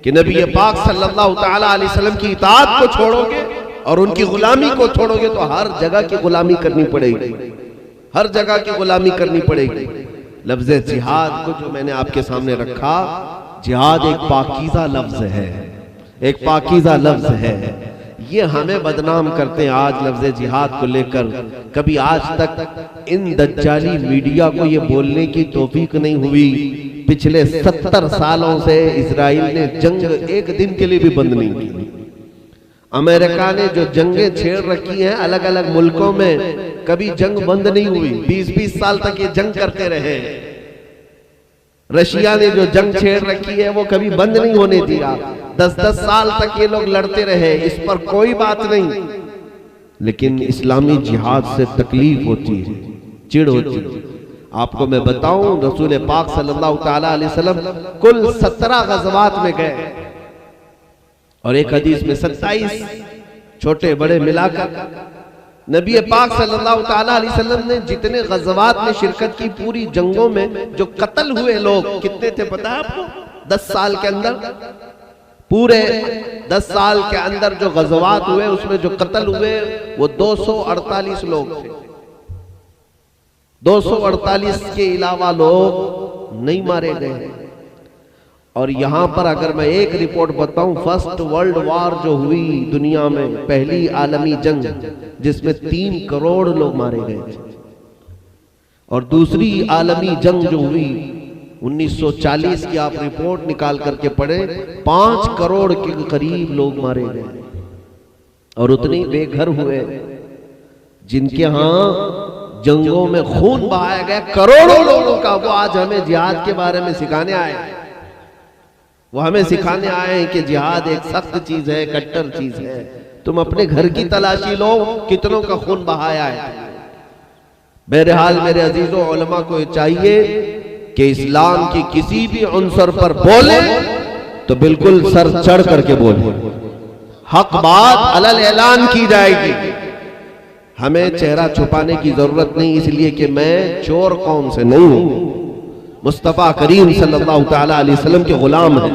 कि नबी पाक सल्लल्लाहु तआला अलैहि वसल्लम की इताअत को छोड़ोगे और उनकी गुलामी को छोड़ोगे तो हर जगह की गुलामी करनी पड़ेगी, हर जगह की गुलामी करनी पड़ेगी। लफ्ज़ जिहाद को जो मैंने आपके सामने रखा, जिहाद एक पाकीज़ा लफ्ज़ है, एक पाकीज़ा लफ्ज़ है। ये हमें बदनाम करते हैं आज लफ्ज़ जिहाद को लेकर। कभी आज तक इन दज्जाली मीडिया को ये बोलने की तौफीक नहीं हुई। पिछले 70 सालों से इजराइल ने जंग एक दिन के लिए भी बंद नहीं की। अमेरिका ने जो जंगें छेड़ रखी हैं अलग अलग मुल्कों में, कभी जंग बंद नहीं हुई, 20-20 साल तक ये जंग करते रहे। रशिया ने जो जंग छेड़ रखी है वो कभी बंद नहीं होने दिया, 10-10 साल तक ये लोग लड़ते रहे, इस पर कोई बात नहीं। लेकिन इस्लामी जिहाद से तकलीफ होती है, चिढ़ होती है। आपको मैं बताऊं, रसूल पाक सल्लल्लाहु तआला अलैहि वसल्लम कुल 17 गज़वात में गए और एक हदीस में 27 छोटे बड़े मिलाकर नबी पाक सल्लल्लाहु तआला अलैहि वसल्लम ने जितने गज़वात में शिरकत की, पूरी जंगों में जो कत्ल हुए लोग कितने थे पता है आपको? 10 साल के अंदर, पूरे 10 साल के अंदर जो गज़वात हुए उसमें जो कत्ल हुए वो 248 लोग थे। 248 के अलावा लोग नहीं मारे गए। और यहां पर अगर मैं एक रिपोर्ट बताऊं, फर्स्ट वर्ल्ड वॉर जो हुई दुनिया में, पहली आलमी जंग जिसमें 3 करोड़ लोग मारे गए थे, और दूसरी आलमी जंग जो हुई 1940 की आप रिपोर्ट निकाल करके पढ़े, 5 करोड़ के करीब लोग मारे गए। और उतने बेघर हुए जिनके यहां जंगों में खून बहाया गया, करोड़ों लोगों का। वो आज हमें जिहाद के बारे में सिखाने आए, वो हमें सिखाने आए हैं कि जिहाद एक सख्त चीज है, कट्टर चीज है। तुम अपने घर की तलाशी लो, कितनों का खून बहाया है। बहरहाल मेरे अजीजों, उलमा को चाहिए कि इस्लाम की किसी भी उनसर पर बोले तो बिल्कुल सर चढ़ करके बोले, हक बात अलल ऐलान की जाएगी। हमें चेहरा छुपाने की जरूरत नहीं, इसलिए कि मैं चोर कौम से नहीं हूं, मुस्तफा करीम सल्लल्लाहु तआला अलैहि वसल्लम के गुलाम हैं।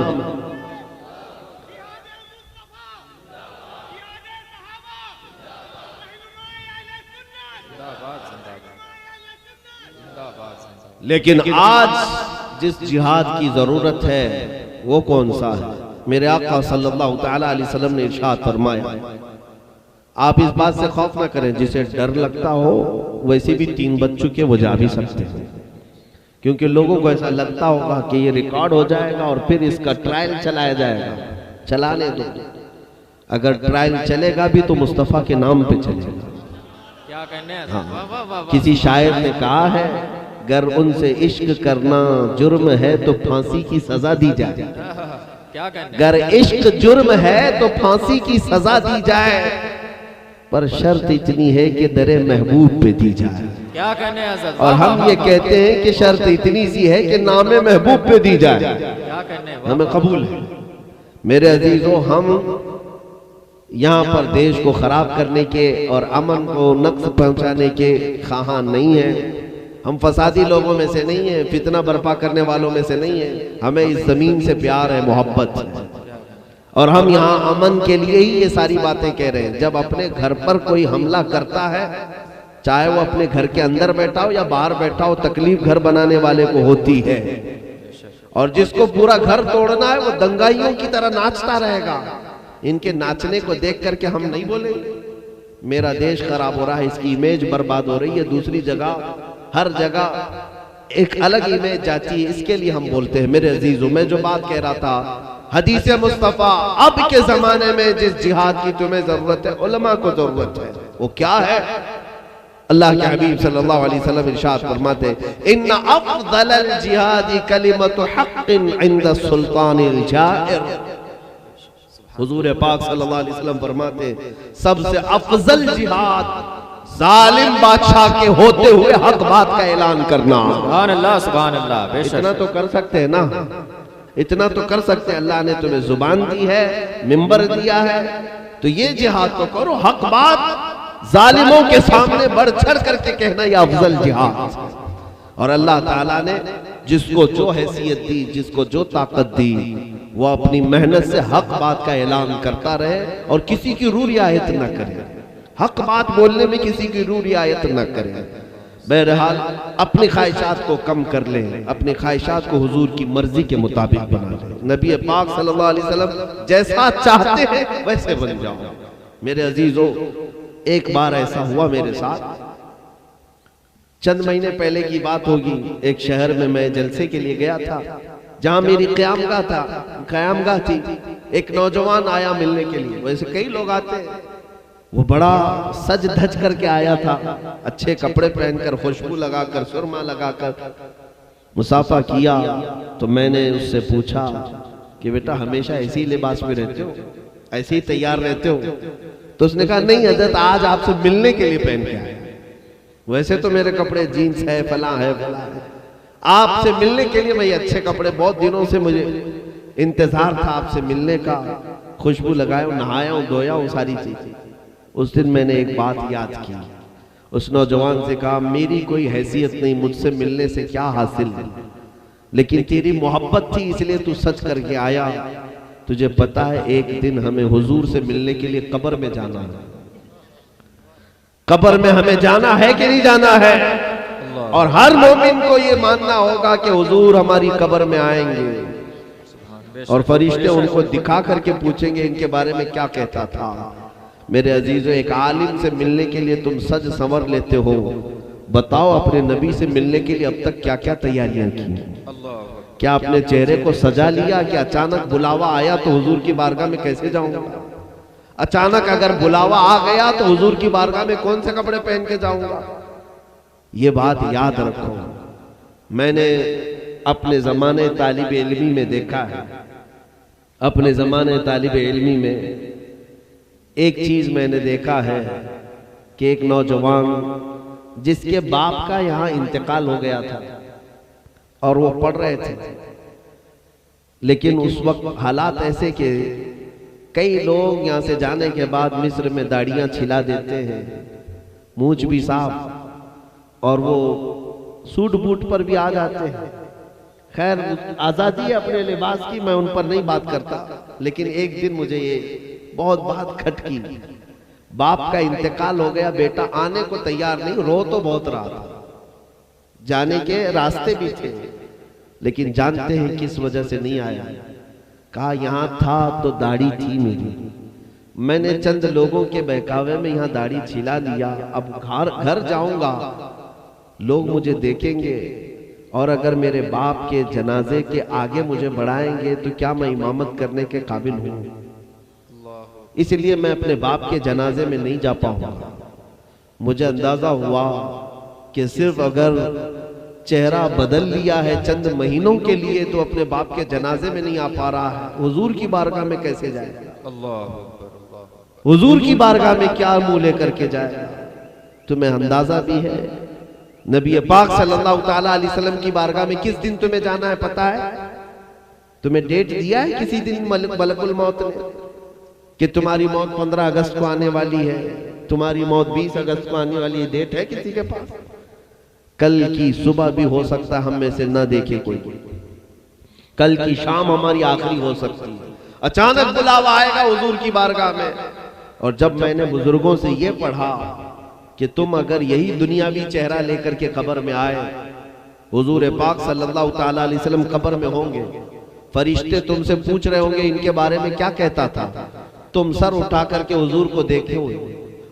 लेकिन आज जिस जिहाद की जरूरत है वो कौन सा है? मेरे आका सल्लल्लाहु तआला अलैहि वसल्लम ने इरशाद फरमाया, आप इस बात से खौफ ना करें, जिसे डर लगता हो वैसे भी 3 बज चुके वो जा भी सकते हैं, क्योंकि लोगों को ऐसा लगता होगा कि ये रिकॉर्ड हो जाएगा और फिर इसका ट्रायल चलाया जाएगा। चलाने दो, अगर ट्रायल चलेगा भी तो मुस्तफा के नाम पे चलेगा। क्या कहने हैं? हाँ। वाह वाह वाह वाह। किसी शायर ने कहा है, गर उनसे इश्क करना जुर्म है तो फांसी की सजा दी जाए। क्या कहने हैं? गर इश्क जुर्म है तो फांसी की सजा दी जाए, पर शर्त इतनी है कि दरे महबूब पे दी जाए। क्या कहने हैं हज़रत? और हम ये कहते हैं कि शर्त इतनी सी है कि नामे महबूब पे दी जाए। क्या कहने हैं? हमें कबूल है। मेरे अजीजों, हम यहाँ पर देश को खराब करने के और अमन को नक्स पहुंचाने के ख़्वाहां नहीं है। हम फसादी लोगों में से नहीं है, फितना बर्पा करने वालों में से नहीं है। हमें इस जमीन से प्यार है, मोहब्बत है, और हम यहाँ अमन के लिए ही ये सारी बातें कह रहे हैं। जब अपने घर पर कोई हमला करता है, चाहे वो अपने घर के अंदर बैठा हो या बाहर बैठा हो, तकलीफ घर बनाने वाले को होती है। और जिसको पूरा घर तोड़ना है वो दंगाइयों की तरह नाचता रहेगा। इनके नाचने को देख करके हम नहीं बोलेंगे मेरा देश खराब हो रहा है, इसकी इमेज बर्बाद हो रही है। दूसरी जगह हर जगह एक अलग इमेज जाती है, इसके लिए हम बोलते हैं। मेरे अजीजों, मैं जो बात कह रहा था, हदीस मुस्तफा, अब के जमाने में जिस जिहाद की तुम्हें जरूरत है, उलमा को जरूरत है, वो क्या है? अल्लाह के हबीब सल्लल्लाहु अलैहि वसल्लम इरशाद फरमाते, इन्ना अफज़ल जिहादी कलिमतु हक़्क़िन इंद सुल्तानिल जाइर। हुजूर पाक सल्लल्लाहु अलैहि वसल्लम फरमाते, सबसे अफजल जिहाद जालिम बादशाह के होते हुए हक बात का ऐलान करना। सुभान अल्लाह, सुभान अल्लाह। बेशक इतना तो कर सकते हैं ना, इतना तो कर सकते हैं। अल्लाह ने तुम्हें जुबान दी है, मिंबर दिया है, तो ये जिहाद तो करो। हक बात जालिमों के सामने बढ़ चढ़ करके कहना, यह अफजल जिहाद। और अल्लाह ताला ने जिसको जो हैसियत दी, जिसको जो ताकत दी, वो अपनी मेहनत से हक बात का ऐलान करता रहे और किसी की रू रियायत न करे। हक बात बोलने में किसी की रू रियायत न करे। बहरहाल अपनी ख्वाहिशात को कम कर ले, अपनी ख्वाहिशात को हुजूर की मर्जी के मुताबिक बना ले। नबी पाक सल्लल्लाहु अलैहि वसल्लम जैसा चाहते हैं वैसे बन जाओ। मेरे अजीजों, एक बार ऐसा हुआ मेरे साथ, चंद महीने पहले की बात होगी। एक शहर में मैं जलसे के लिए गया था, जहां मेरी क़यामगाह थी। एक नौजवान आया मिलने के लिए, वैसे कई लोग आते हैं। वो बड़ा सज धज करके आया था, अच्छे कपड़े पहनकर, खुशबू लगाकर, सुरमा लगाकर मुसाफा किया। तो मैंने उससे पूछा कि बेटा हमेशा ऐसे ही लिबास में रहते हो, ऐसे ही तैयार रहते हो? तो उसने कहा नहीं हज़रत, आज आपसे मिलने के लिए पहन के आया। वैसे तो मेरे कपड़े जीन्स है, फला है, फला है, आपसे मिलने के लिए भाई अच्छे कपड़े, बहुत दिनों से मुझे इंतजार था आपसे मिलने का, खुशबू लगाया हूं, नहाया हूं, धोया हूं, सारी चीज। उस दिन मैंने एक बात याद की, उस नौजवान से कहा, मेरी कोई हैसियत नहीं, मुझसे मिलने से क्या हासिल है, लेकिन तेरी मोहब्बत थी इसलिए तू सच करके आया। तुझे पता है एक दिन हमें हुजूर से मिलने के लिए कब्र में जाना है। कब्र में हमें जाना है कि नहीं जाना है? और हर मोमिन को ये मानना होगा कि हुजूर हमारी कब्र में आएंगे और फरिश्ते उनको दिखा करके पूछेंगे इनके बारे में क्या कहता था। मेरे अजीजों, एक आलिम से मिलने के लिए तुम सज संवर लेते हो, बताओ अपने नबी से मिलने के लिए अब तक क्या क्या तैयारियां की? क्या अपने चेहरे को सजा लिया कि अचानक बुलावा आया तो हुजूर की बारगाह में कैसे जाऊंगा? अचानक अगर बुलावा आ गया तो हुजूर की बारगाह में कौन से कपड़े पहन के जाऊंगा? ये बात याद रखो। मैंने अपने जमाने तालिब इल्मी में देखा है, अपने जमाने तालिब इल्मी में एक चीज मैंने देखा है कि एक नौजवान जिसके बाप का यहाँ इंतकाल हो गया था और वो पढ़ रहे थे, लेकिन उस वक्त हालात ऐसे कि कई लोग यहाँ से जाने के बाद मिस्र में दाढ़ियां छिला देते हैं, मूंछ भी साफ, और वो सूट बूट पर भी आ जाते हैं। खैर आजादी है अपने लिबास की, मैं उन पर नहीं बात करता, लेकिन एक दिन मुझे ये बहुत बात खटकी। बाप का इंतकाल हो गया, बेटा आने को तैयार नहीं, रो तो बहुत रहा था। जाने के रास्ते भी थे, लेकिन जानते हैं किस वजह से नहीं आया। कहा यहां था तो दाढ़ी थी मेरी, मैंने चंद लोगों के बहकावे में यहां दाढ़ी छिला लिया। अब घर जाऊंगा, लोग मुझे देखेंगे और अगर मेरे बाप के जनाजे के आगे मुझे बढ़ाएंगे तो क्या मैं इमामत करने के काबिल हूं? इसलिए मैं अपने बाप के जनाजे में नहीं जा पाऊंगा। मुझे अंदाजा हुआ कि सिर्फ अगर चेहरा बदल लिया है चंद महीनों के लिए तो अपने बाप के जनाजे में नहीं आ पा रहा है, हुजूर की बारगाह में कैसे जाएगा? हुजूर की बारगाह में क्या मुंह लेकर के जाएगा? तुम्हें अंदाजा भी है नबी पाक सल्लल्लाहु ताला अलैहि वसल्लम की बारगाह में किस दिन तुम्हें जाना है पता है? तुम्हें डेट दिया है किसी दिन मलकुल मौत ने कि तुम्हारी मौत 15 अगस्त को आने वाली है, तुम्हारी मौत 20 अगस्त को आने वाली है? डेट है किसी के पास? कल की सुबह भी हो सकता है हम में से न देखे कोई, कल की शाम हमारी आखिरी हो सकती है। अचानक बुलावा आएगा हुजूर की बारगाह में। और जब मैंने बुजुर्गों से ये पढ़ा कि तुम अगर यही दुनियावी चेहरा लेकर के कब्र में आए, हुजूर पाक सल्लल्लाहु ताला अलैहि वसल्लम कब्र में होंगे, फरिश्ते तुमसे पूछ रहे होंगे इनके बारे में क्या कहता था, तुम सर उठा करके हुजूर को देखोगे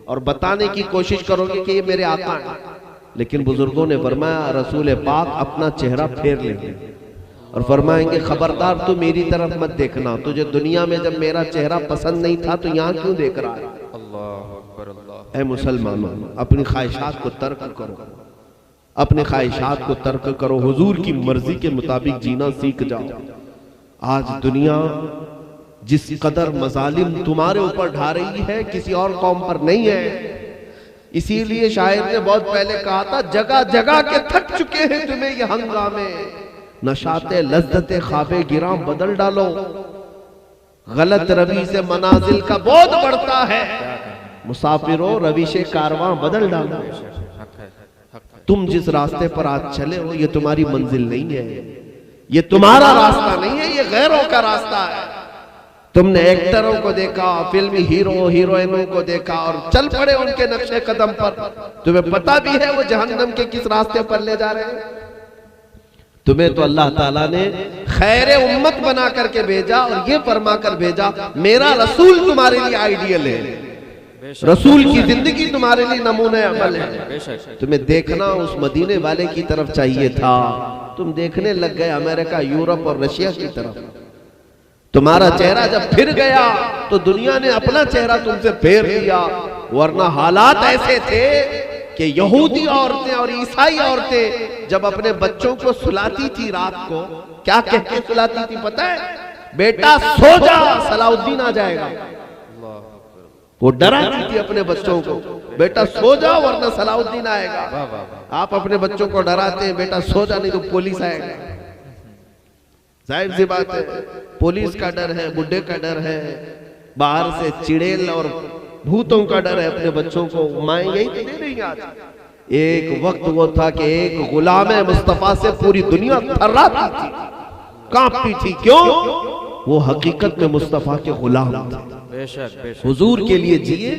और बताने की कोशिश करोगे कि ये मेरे आका हैं। लेकिन बुजुर्गों ने फरमाया रसूल पाक अपना चेहरा फेर लेंगे और फरमाएंगे खबरदार तू मेरी तरफ मत देखना, तुझे दुनिया में जब मेरा चेहरा पसंद नहीं था तो यहाँ क्यों देख रहा है? ऐ मुसलमानों, अपनी ख्वाहिशात को तर्क करो, अपने ख्वाहिशात को तर्क करो, हुजूर की मर्जी के मुताबिक जीना सीख जाओ। आज दुनिया जिस कदर मजालिम तुम्हारे ऊपर ढा रही है किसी और कौम पर नहीं है। इसीलिए शायर ने बहुत पहले कहा था जगह जगह के थक चुके हैं तुम्हें ये हंगामे, नशाते लज्जते ख्वाबे गिरा बदल डालो, गलत रवि से मनाजिल का बोध बढ़ता है, मुसाफिरों रविशे कारवां बदल डालो। तुम जिस रास्ते पर आज चले हो ये तुम्हारी मंजिल नहीं है, ये तुम्हारा रास्ता नहीं है, ये गैरों का रास्ता है। तुमने एक्टरों को देखा, फिल्मी हीरो हीरोइनों को देखा और चल पड़े उनके नक्शे कदम पर, तुम्हें पता भी है वो जहन्नम के किस रास्ते पर ले जा रहे हैं। तुम्हें तो अल्लाह ताला ने खैर उम्मत बना करके भेजा और ये फरमा कर भेजा मेरा रसूल तुम्हारे लिए आइडियल है, रसूल की जिंदगी तुम्हारे लिए नमूने अमल है। तुम्हें देखना उस मदीने वाले की तरफ चाहिए था, तुम देखने लग गए अमेरिका यूरोप और रशिया की तरफ। तुम्हारा चेहरा जब फिर गया तो दुनिया ने अपना चेहरा तुमसे फेर लिया, वरना हालात ऐसे थे कि यहूदी औरतें और ईसाई औरतें जब अपने बच्चों को सुलाती थी रात को क्या कह के सुलाती थी पता है? बेटा सो जा सलाउद्दीन आ जाएगा। वो डराती थी अपने बच्चों को, बेटा सो जाओ वरना सलाउद्दीन आएगा। आप अपने बच्चों को डराते हैं बेटा सो जा नहीं तो पुलिस आएगा। जाहिर सी बात है पुलिस का डर है, बुड्ढे का डर है, बाहर से चिड़ेल और भूतों का डर है अपने बच्चों को। माएं यही तो दे रही आज। एक वक्त वो था कि एक गुलाम मुस्तफा से पूरी दुनिया थर्राती थी, कांपती थी। क्यों? वो हकीकत में मुस्तफा के गुलाम थे। हुजूर के लिए जिए,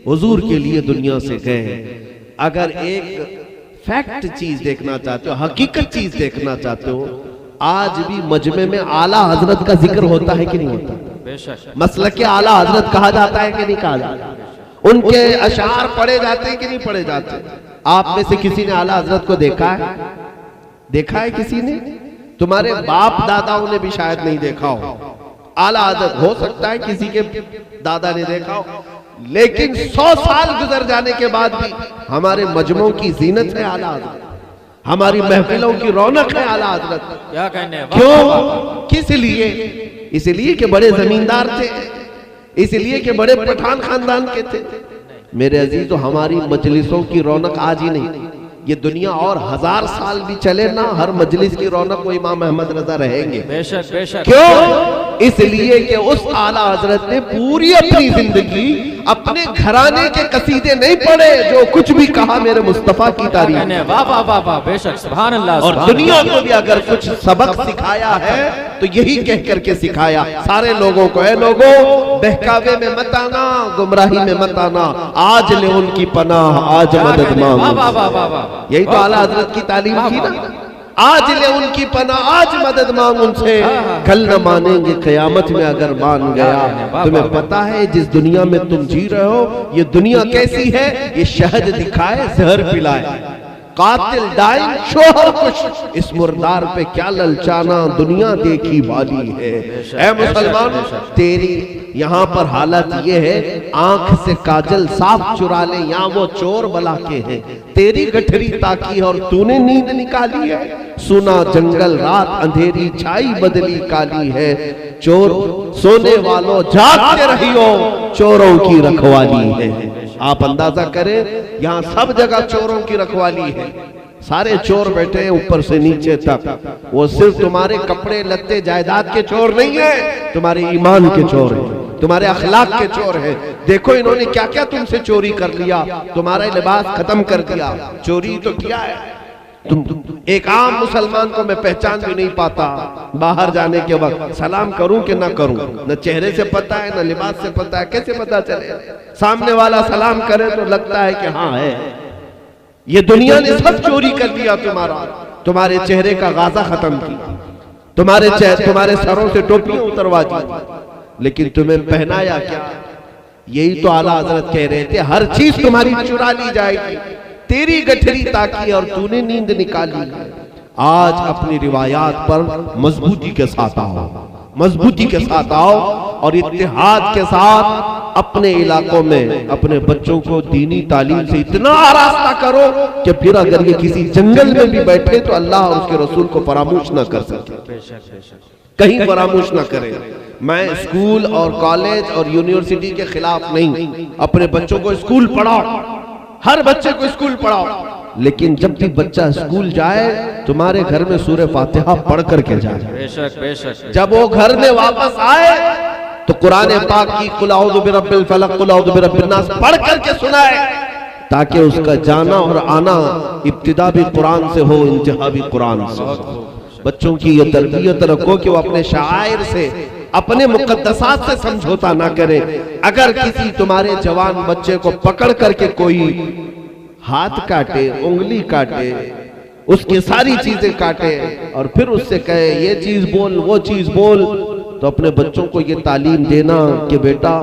हुजूर के लिए दुनिया से गए। अगर एक फैक्ट चीज देखना चाहते हो, हकीकत चीज देखना चाहते हो, आज भी मजमे में आला हजरत का जिक्र होता है कि नहीं होता? मसलक के आला हजरत कहा जाता है कि नहीं कहा जाता? उनके अशार पढ़े जाते हैं कि नहीं पढ़े जाते? आप में से किसी ने आला हजरत को देखा है? देखा है किसी ने? तुम्हारे बाप दादाओं ने भी शायद नहीं देखा हो। आला हजरत हो सकता है किसी के दादा ने देखा हो, लेकिन 100 साल गुजर जाने के बाद भी हमारे मजमों की जीनत है आला हजरत, हमारी महफिलों की रौनक है आला हजरत। क्या कहने? क्यों? किस लिए? इसलिए कि बड़े जमींदार थे, इसलिए कि बड़े पठान खानदान के थे। मेरे अजीज, तो हमारी मजलिसों की रौनक आज ही नहीं, ये दुनिया और 1000 साल भी चले ना, हर मजलिस की रौनक वो इमाम अहमद रजा रहेंगे। बेशक बेशक। क्यों? इसलिए कि उस आला हजरत ने पूरी अपनी जिंदगी अपने घराने के कसीदे नहीं पढ़े, जो कुछ भी कहा मेरे मुस्तफा की तारीफ। वाह वाह वाह वाह, बेशक सुभान अल्लाह। और दुनिया को भी अगर कुछ सबक सिखाया है तो यही कह करके सिखाया सारे लोगों को, ऐ लोगों बहकावे में मत आना, गुमराही में मत आना, आज ले उनकी पनाह, आज मदद मांगो। यही तो आला हजरत की तालीम थी ना, आज ले उनकी पनाह, आज मदद मांग उनसे, कल न मानेंगे कयामत में अगर मान गया। तुम्हें पता है जिस दुनिया में तुम जी रहे हो ये दुनिया कैसी है? ये शहद दिखाए जहर पिलाए, कातिल डाइन शोहर कुछ, इस मुर्दार पे क्या ललचाना, दुनिया देखी वाली है। ऐ मुसलमान, तेरी यहाँ पर हालत ये है, आंख से काजल साफ चुरा ले, यहाँ वो चोर बला के हैं, तेरी गठरी ताकी और तूने नींद निकाली है। सुना जंगल रात अंधेरी छाई बदली काली है, चोर सोने वालों जागते रहियो, चोरों की रखवाली है। आप अंदाजा करें, यहाँ सब जगह चोरों की रखवाली है, सारे चोर बैठे हैं ऊपर से नीचे तक। वो सिर्फ तुम्हारे कपड़े लत्ते जायदाद के चोर नहीं है, तुम्हारे ईमान के चोर हैं, तुम्हारे अखलाक के चोर हैं। देखो इन्होंने क्या क्या तुमसे चोरी कर लिया, तुम्हारा लिबास खत्म कर दिया, चोरी तो किया है। तुम एक आम मुसलमान को मैं पहचान भी नहीं पाता, बाहर जाने के वक्त सलाम करूं कि ना करूं, न चेहरे से पता है न लिबास से पता है, कैसे पता चले? सामने वाला सलाम करे तो लगता है कि हाँ है। ये दुनिया ने सब चोरी कर लिया तुम्हारा, तुम्हारे चेहरे का गाजा खत्म किया, तुम्हारे सरों से टोपियां उतरवा दी, लेकिन तुम्हें पहनाया क्या? यही तो आला हजरत कह रहे थे, हर चीज तुम्हारी चुरा ली जाएगी, तेरी गठरी ताकी और तूने नींद निकाली। आज अपनी रिवायात पर मजबूती के साथ आओ, मजबूती के साथ आओ और इत्तेहाद के साथ अपने इलाकों में अपने बच्चों को दीनी तालीम से इतना आरास्ता करो कि फिर अगर ये किसी जंगल में भी बैठे तो अल्लाह और उसके रसूल को फरामोश न कर सके, कहीं फरामोश न करे। मैं स्कूल और कॉलेज और यूनिवर्सिटी के खिलाफ नहीं, अपने बच्चों को स्कूल पढ़ाओ, हर बच्चे को स्कूल पढ़ाओ, लेकिन जब भी बच्चा स्कूल जाए तुम्हारे घर में सूरह फातिहा पढ़ करके जाए। बेशक बेशक। जब वो घर में वापस आए तो कुरान पाक की कुल औज़ु बिरब्बिल फलक कुल औज़ु बिरब्बिन नास पढ़ करके सुनाए, ताकि उसका जाना और आना इब्तिदा भी कुरान से हो, इंतहा भी कुरान से हो। बच्चों की ये तरबियत रखो कि वो अपने शायर से, अपने मुकद्दसात से समझौता ना करे। अगर किसी तुम्हारे जवान बच्चे को पकड़ करके कोई हाथ काटे, उंगली काटे, उसकी सारी चीजें काटे और फिर उससे कहे ये चीज बोल वो चीज बोल, तो अपने बच्चों को ये तालीम देना कि बेटा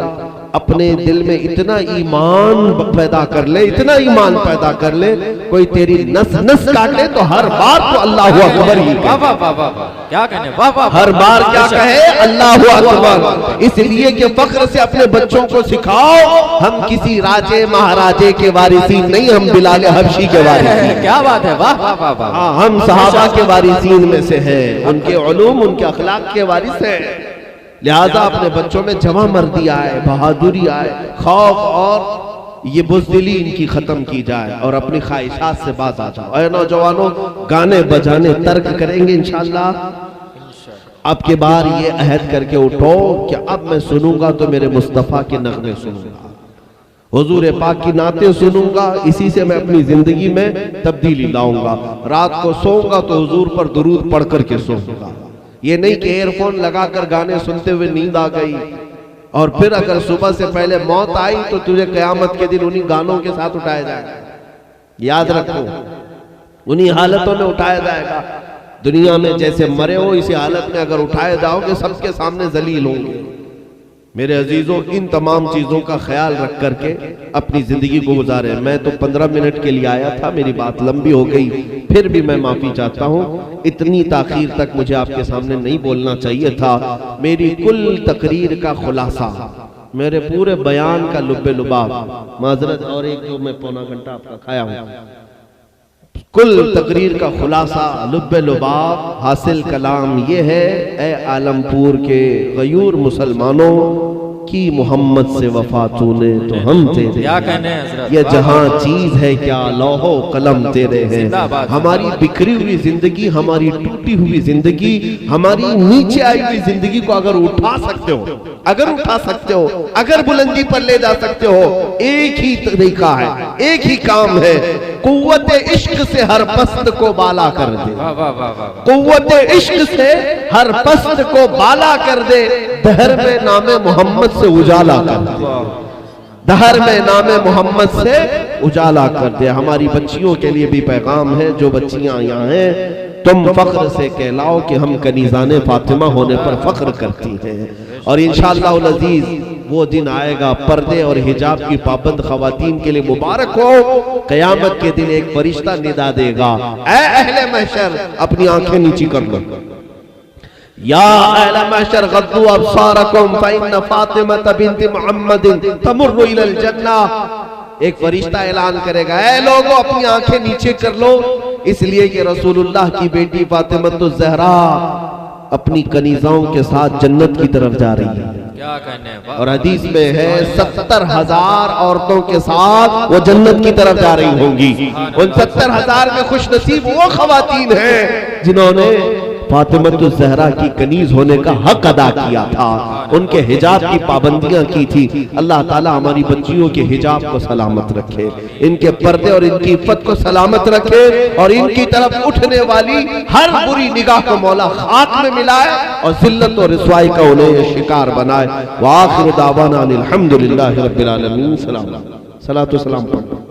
अपने दिल में इतना ईमान पैदा कर ले, इतना ईमान पैदा कर ले, कोई तेरी नस नस काटे तो हर बार तो अल्लाह अकबर ही कहे। वाह वाह वाह, क्या कहने, वाह वाह, हर बार क्या कहे? अल्लाह अकबर। इसलिए कि फख्र से अपने बच्चों को सिखाओ, हम किसी राजे महाराजे के वारिसीन नहीं, हम बिलाल हबशी के वारिसीन। क्या बात है, वाह वाह वाह वाह। हाँ, हम सहाबा के वारिसीन में से हैं, उनके उलूम उनके अखलाक के वारिस हैं। लिहाजा अपने बच्चों में जवां मर्दी आए, बहादुरी आए, खौफ और ये बुज़दिली इनकी खत्म की जाए और अपनी ख्वाहिशात से बाज आ जाओ। ऐ नौजवानों, गाने बजाने तर्क करेंगे इंशाअल्लाह। अब के बार ये अहद करके उठो कि अब मैं सुनूंगा तो मेरे मुस्तफ़ा के नगमे सुनूंगा, हुजूर पाक की नाते सुनूंगा, इसी से मैं अपनी जिंदगी में तब्दीली लाऊंगा। रात को सोऊंगा तो हुजूर पर दुरूद पढ़ करके सोऊंगा। ये नहीं कि एयरफोन लगाकर गाने सुनते हुए नींद आ गई और फिर अगर सुबह से पहले मौत आई तो तुझे कयामत के दिन उन्हीं गानों के साथ उठाया जाएगा। याद रखो, उन्हीं हालतों में उठाया जाएगा। दुनिया में जैसे मरे हो इसी हालत में अगर उठाए जाओगे सबके सामने जलील होंगे। मेरे अजीजों, इन तमाम चीजों का ख्याल रख करके अपनी जिंदगी को गुजारे। मैं तो 15 मिनट के लिए आया था, मेरी बात लंबी हो गई, फिर भी मैं माफी चाहता हूँ। इतनी ताखीर तक मुझे आपके सामने नहीं बोलना चाहिए था। मेरी कुल तकरीर का खुलासा, मेरे पूरे बयान का लुब्बे लुबाब, माजरत और एक जो मैं पौना घंटा आपका खाया हूँ, कुल तकरीर का खुलासा लुब्बे लुबाब हासिल कलाम ये है, ए आलमपुर के गयूर मुसलमानों, की मोहम्मद से वफा तूने तो हम तेरे। क्या कहने हजरत, ये वाह, जहां वाह, चीज है क्या लौहो कलम तेरे हैं। जिंदाबाद, हमारी बिखरी हुई जिंदगी, हमारी टूटी हुई जिंदगी, हमारी नीचे आई हुई जिंदगी को अगर उठा सकते हो, अगर उठा सकते हो, अगर बुलंदी पर ले जा सकते हो, एक ही तरीका है, एक ही काम है, कुव्वत इश्क से हर पस्त को बाला कर दे। वाह वाह वाह वाह, कुव्वत इश्क से हर पस्त को बाला कर दे, दहर में नामे मोहम्मद से उजाला कर दे, दहर में नामे मोहम्मद से उजाला कर दे। हमारी बच्चियों के लिए भी पैगाम है, जो बच्चियां यहाँ हैं, तुम फख्र से कहलाओ कि हम कनीज़ाने फातिमा होने पर फख्र करती हैं। और इंशाअल्लाह उल अजीज वो दिन आएगा, पर्दे और हिजाब की पाबंद खवातीन के लिए मुबारक हो। कयामत के दिन एक फरिश्ता निदा देगा, ऐ अहले महशर अपनी आंखें नीची कर लो, या अहले महशर गद्दू अब्सारकुम फइन्न फातिमा बिन्त मुहम्मदिन तमुर्रु इलल जन्नह। एक फरिश्ता ऐलान करेगा, ऐ लोगों अपनी आंखें नीचे कर लो, इसलिए कि रसूलुल्लाह की बेटी फातिमा तो ज़हरा अपनी कनीज़ाओं के साथ जन्नत की तरफ जा रही है। क्या कहने, वाह, और हदीस में है 70,000 औरतों के साथ वो जन्नत की तरफ जा रही होंगी। उन 70,000 में खुश नसीब वो खवातीन हैं जिन्होंने फातिमा ज़हरा की कनीज होने का हक अदा किया था, उनके हिजाब की पाबंदियां की थी। अल्लाह ताला हमारी बच्चियों के हिजाब को सलामत रखे, इनके पर्दे और इनकी इफ़्फ़त को सलामत रखे, और इनकी तरफ उठने वाली हर बुरी निगाह को मौला खाक में मिलाए और जिल्लत और रिसवाई का उन्हें शिकार बनाए। व आखिरु दावाना अनिल हम्दुलिल्लाहि रब्बिल आलमीन। सलाम, सलातो सलाम पढ़ो।